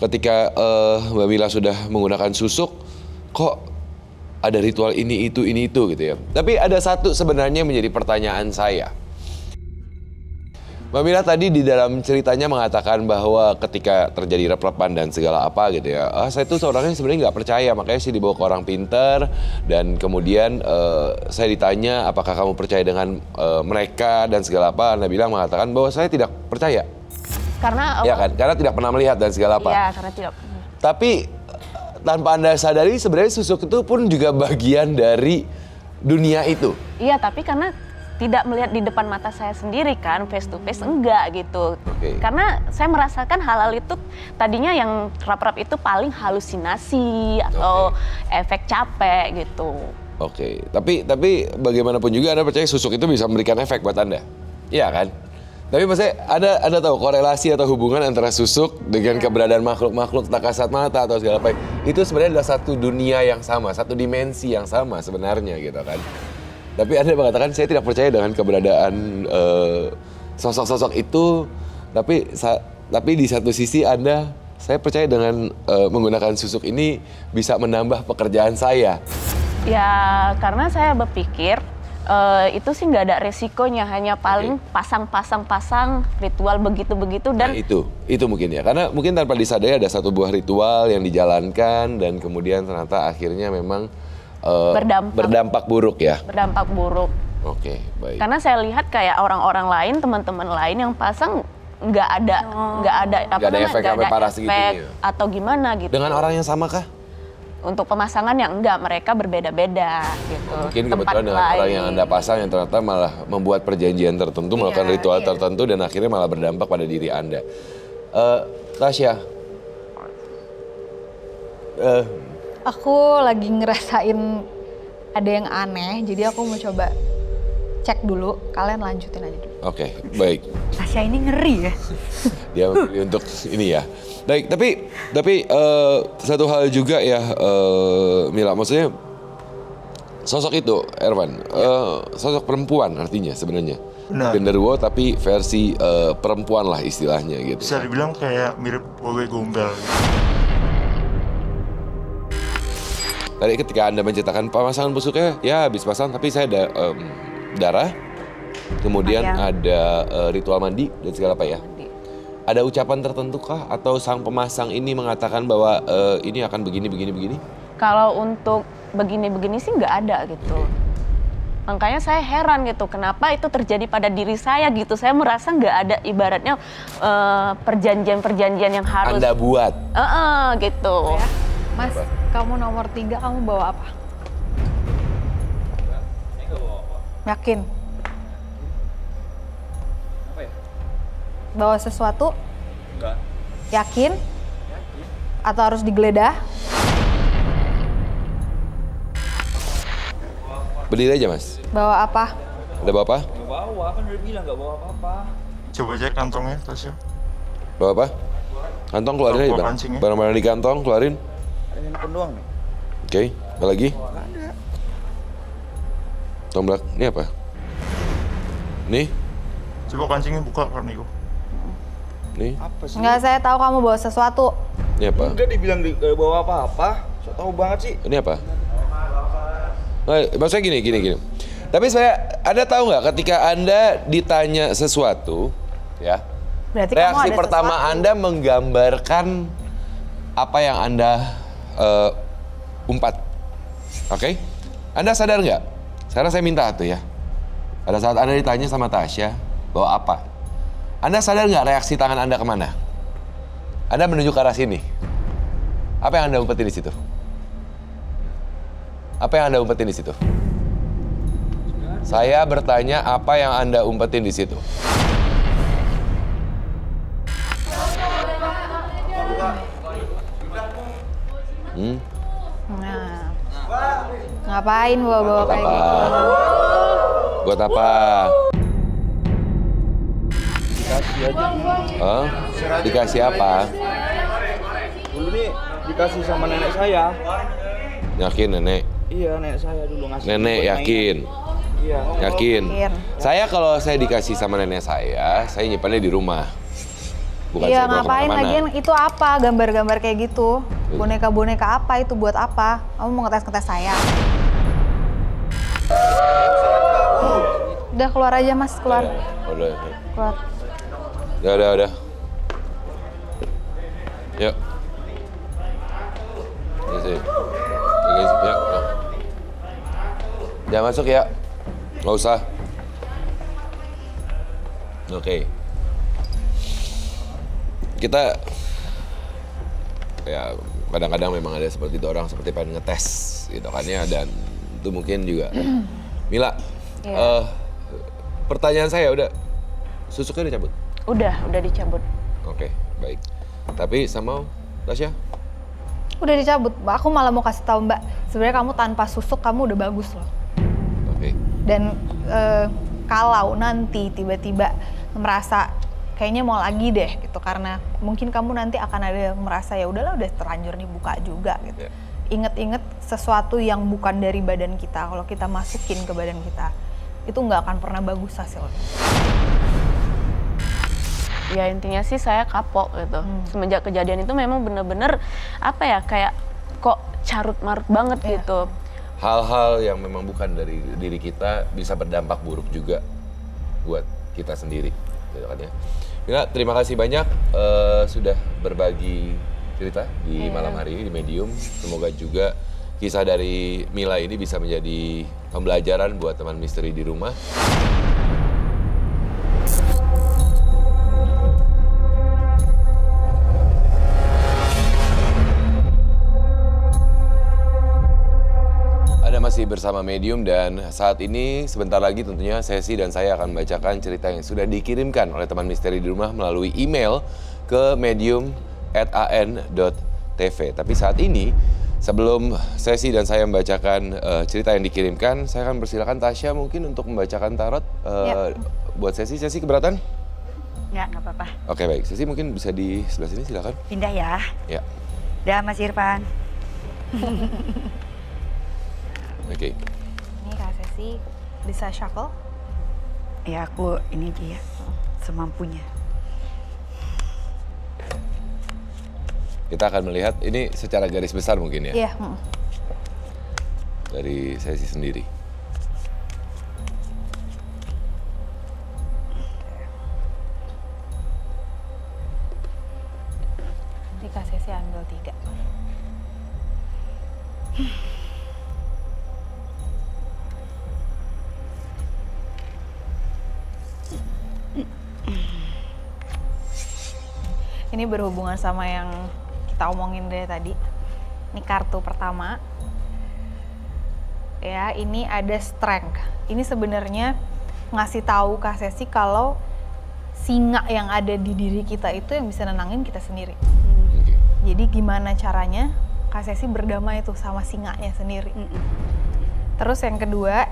ketika Mbak Mila sudah menggunakan susuk, kok ada ritual ini itu gitu ya. Tapi ada satu sebenarnya menjadi pertanyaan saya. Mbak Mila tadi di dalam ceritanya mengatakan bahwa ketika terjadi rep-repan dan segala apa gitu ya, saya tuh seorangnya sebenarnya nggak percaya, makanya sih dibawa ke orang pinter dan kemudian saya ditanya apakah kamu percaya dengan mereka dan segala apa, Anda bilang mengatakan bahwa saya tidak percaya. Karena ya kan, karena tidak pernah melihat dan segala apa. Iya, karena tidak. Tapi tanpa Anda sadari sebenarnya susuk itu pun juga bagian dari dunia itu. Iya, tapi karena tidak melihat di depan mata saya sendiri kan, face to face enggak gitu. Karena saya merasakan hal-hal itu tadinya yang rap-rap itu paling halusinasi atau efek capek gitu. Tapi bagaimanapun juga Anda percaya susuk itu bisa memberikan efek buat Anda? Iya kan? Tapi maksudnya Anda tahu korelasi atau hubungan antara susuk dengan keberadaan makhluk-makhluk tak kasat mata atau segala apa. Itu sebenarnya adalah satu dunia yang sama, satu dimensi yang sama sebenarnya gitu kan. Tapi Anda mengatakan saya tidak percaya dengan keberadaan sosok-sosok itu, tapi di satu sisi saya percaya dengan menggunakan susuk ini bisa menambah pekerjaan saya. Ya karena saya berpikir itu sih nggak ada resikonya, hanya paling pasang ritual begitu-begitu dan itu mungkin ya, karena mungkin tanpa disadari ada satu buah ritual yang dijalankan dan kemudian ternyata akhirnya memang berdampak buruk ya. Berdampak buruk. Baik. Karena saya lihat kayak orang-orang lain, teman-teman lain yang pasang nggak ada efek atau gimana gitu. Dengan orang yang sama kah? Untuk pemasangan yang enggak, mereka berbeda-beda gitu. Mungkin kebetulan dengan orang yang Anda pasang yang ternyata malah membuat perjanjian tertentu, melakukan ritual tertentu dan akhirnya malah berdampak pada diri Anda. Tasya. Aku lagi ngerasain ada yang aneh, jadi aku mau coba cek dulu. Kalian lanjutin aja dulu. Baik. Tasya ini ngeri ya. Dia memilih untuk ini ya. Baik, tapi satu hal juga ya, Mila, maksudnya sosok itu, Erwan, sosok perempuan artinya sebenarnya. Genderuwo tapi versi perempuan lah istilahnya gitu. Bisa dibilang kayak mirip wewe gombel. Tadi ketika Anda menceritakan pemasangan busuknya, ya habis pasang tapi saya ada darah, kemudian ada ritual mandi dan segala apa ya. Ada ucapan tertentu kah atau sang pemasang ini mengatakan bahwa ini akan begini? Kalau untuk begini sih nggak ada gitu. Makanya saya heran gitu, kenapa itu terjadi pada diri saya gitu. Saya merasa nggak ada ibaratnya perjanjian yang harus Anda buat. Gitu. Mas, kamu nomor 3, kamu bawa apa? Yakin? Apa ya? Bawa sesuatu? Enggak. Yakin? Atau harus digeledah? Berdiri aja, Mas. Bawa apa? Ada bawa apa? Nggak bawa, kan udah bilang nggak bawa apa-apa. Coba cek kantongnya, Tasya. Bawa apa? Kantong keluarin aja, Bang. Barang-barang di kantong keluarin. Ada handphone doang nih. Apa lagi? Nggak ada. Tomblak, ini apa? Nih? Coba kancingnya buka kan Niko. Nih? Apa sih? Enggak, saya tahu kamu bawa sesuatu. Ini apa? Udah dibilang nggak bawa apa-apa. So tau banget sih. Ini apa? Maksudnya gini. Tapi Anda tahu nggak ketika Anda ditanya sesuatu, ya, berarti reaksi kamu ada pertama sesuatu. Anda menggambarkan apa yang Anda umpat, oke? Anda sadar nggak? Sekarang saya minta tuh ya, pada saat Anda ditanya sama Tasya bawa apa, Anda sadar nggak reaksi tangan Anda kemana? Anda menunjuk ke arah sini. Apa yang Anda umpetin di situ? Apa yang Anda umpetin di situ? Saya bertanya apa yang Anda umpetin di situ? Nah, ngapain bawa-bawa kayak gitu? Buat apa? Dikasih aja. Hah? Dikasih apa? Dulu nih dikasih sama nenek saya. Yakin nenek? Iya, nenek saya dulu ngasih. Nenek buat yakin? mainan. Iya. Yakin? Yakin. Saya kalau saya dikasih sama nenek saya nyimpannya di rumah. Bukan Iya, saya bawa ngapain kemana-mana. lagian itu apa? Gambar-gambar kayak gitu. Boneka-boneka apa itu buat apa? Kamu mau ngetes-ngetes saya? Udah keluar aja Mas, keluar. Udah. Keluar. Udah. Yuk. Sini. Yuk. Jangan masuk ya. Nggak usah. Oke. Kita ya kadang-kadang memang ada seperti itu orang seperti pengen ngetes gitu kan ya, dan itu mungkin juga. Mila, pertanyaan saya udah, susuknya dicabut? Udah dicabut. Oke, baik. Tapi sama Tasya? Udah dicabut. Aku malah mau kasih tahu Mbak, sebenarnya kamu tanpa susuk kamu udah bagus loh. Oke. Dan kalau nanti tiba-tiba merasa kayaknya mau lagi deh gitu, karena mungkin kamu nanti akan ada yang merasa ya udahlah udah terlanjur dibuka juga gitu. Yeah. Ingat-ingat sesuatu yang bukan dari badan kita, kalau kita masukin ke badan kita itu nggak akan pernah bagus hasilnya. Ya intinya sih saya kapok gitu. Semenjak kejadian itu memang bener-bener apa ya, kayak kok carut-marut banget gitu. Hal-hal yang memang bukan dari diri kita bisa berdampak buruk juga buat kita sendiri, gitu kan ya. Mila, terima kasih banyak sudah berbagi cerita di malam hari ini di Medium. Semoga juga kisah dari Mila ini bisa menjadi pembelajaran buat teman misteri di rumah. Masih bersama Medium, dan saat ini sebentar lagi tentunya Sesi dan saya akan membacakan cerita yang sudah dikirimkan oleh teman misteri di rumah melalui email ke medium@an.tv. Tapi saat ini sebelum Sesi dan saya membacakan cerita yang dikirimkan, saya akan persilakan Tasya mungkin untuk membacakan tarot buat Sesi. Sesi keberatan? Nggak apa-apa. Oke, baik. Sesi mungkin bisa di sebelah sini, silakan. Pindah ya. Ya. Dah Mas Irfan. Oke. Ini Kak Sesi bisa shuffle? Ya aku ini aja ya, semampunya. Kita akan melihat ini secara garis besar mungkin ya? Iya. Dari Sesi sendiri. Nanti Kak Sesi ambil 3. Ini berhubungan sama yang kita omongin dari tadi. Ini kartu pertama. Ya, ini ada strength. Ini sebenarnya ngasih tahu Kak Sesi kalau singa yang ada di diri kita itu yang bisa nenangin kita sendiri. Jadi gimana caranya Kak Sesi berdamai tuh sama singanya sendiri. Terus yang kedua,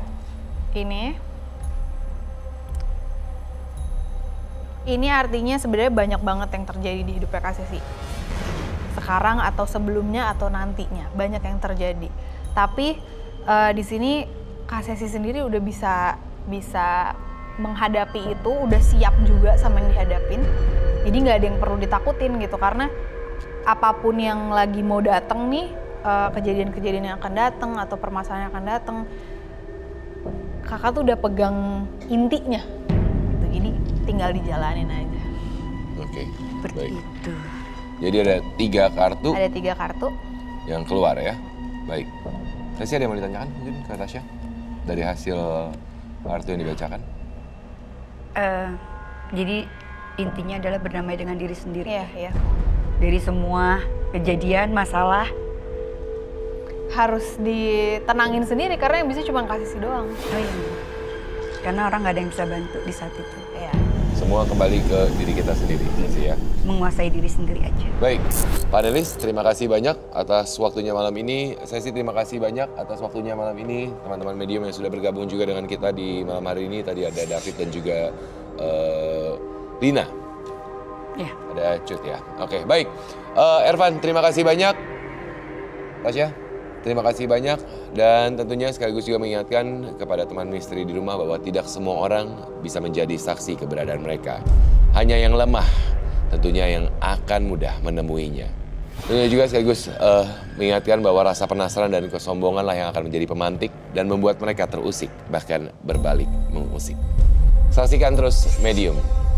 ini artinya sebenarnya banyak banget yang terjadi di hidupnya Kak Sesi. Sekarang atau sebelumnya atau nantinya, banyak yang terjadi. Tapi di sini Kak Sesi sendiri udah bisa menghadapi itu, udah siap juga sama yang dihadapin. Jadi nggak ada yang perlu ditakutin gitu, karena apapun yang lagi mau datang nih, kejadian-kejadian yang akan datang atau permasalahan yang akan datang, kakak tuh udah pegang intinya. Gitu. Jadi tinggal dijalanin aja. Oke, Seperti baik. itu. Jadi ada 3 kartu Ada 3 kartu. yang keluar ya. Baik. Tasya ada yang mau ditanyakan mungkin ke Tasya? Dari hasil kartu yang dibacakan? Jadi intinya adalah berdamai dengan diri sendiri. Iya. Dari semua kejadian, masalah. Harus ditenangin sendiri karena yang bisa cuma Kak Sesi doang. Oh iya. Karena orang nggak ada yang bisa bantu di saat itu. Iya. Semua kembali ke diri kita sendiri sih ya. Menguasai diri sendiri aja. Baik, panelis terima kasih banyak atas waktunya malam ini. Sesi terima kasih banyak atas waktunya malam ini. Teman-teman Medium yang sudah bergabung juga dengan kita di malam hari ini. Tadi ada David dan juga Lina. Iya. Ada Cut ya. Oke, baik. Ervan, terima kasih banyak. Tasya, terima kasih banyak. Dan tentunya sekaligus juga mengingatkan kepada teman misteri di rumah bahwa tidak semua orang bisa menjadi saksi keberadaan mereka. Hanya yang lemah tentunya yang akan mudah menemuinya. Tentunya juga sekaligus mengingatkan bahwa rasa penasaran dan kesombongan lah yang akan menjadi pemantik dan membuat mereka terusik, bahkan berbalik mengusik. Saksikan terus Medium,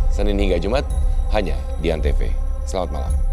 Senin hingga Jumat, hanya di Antv. Selamat malam.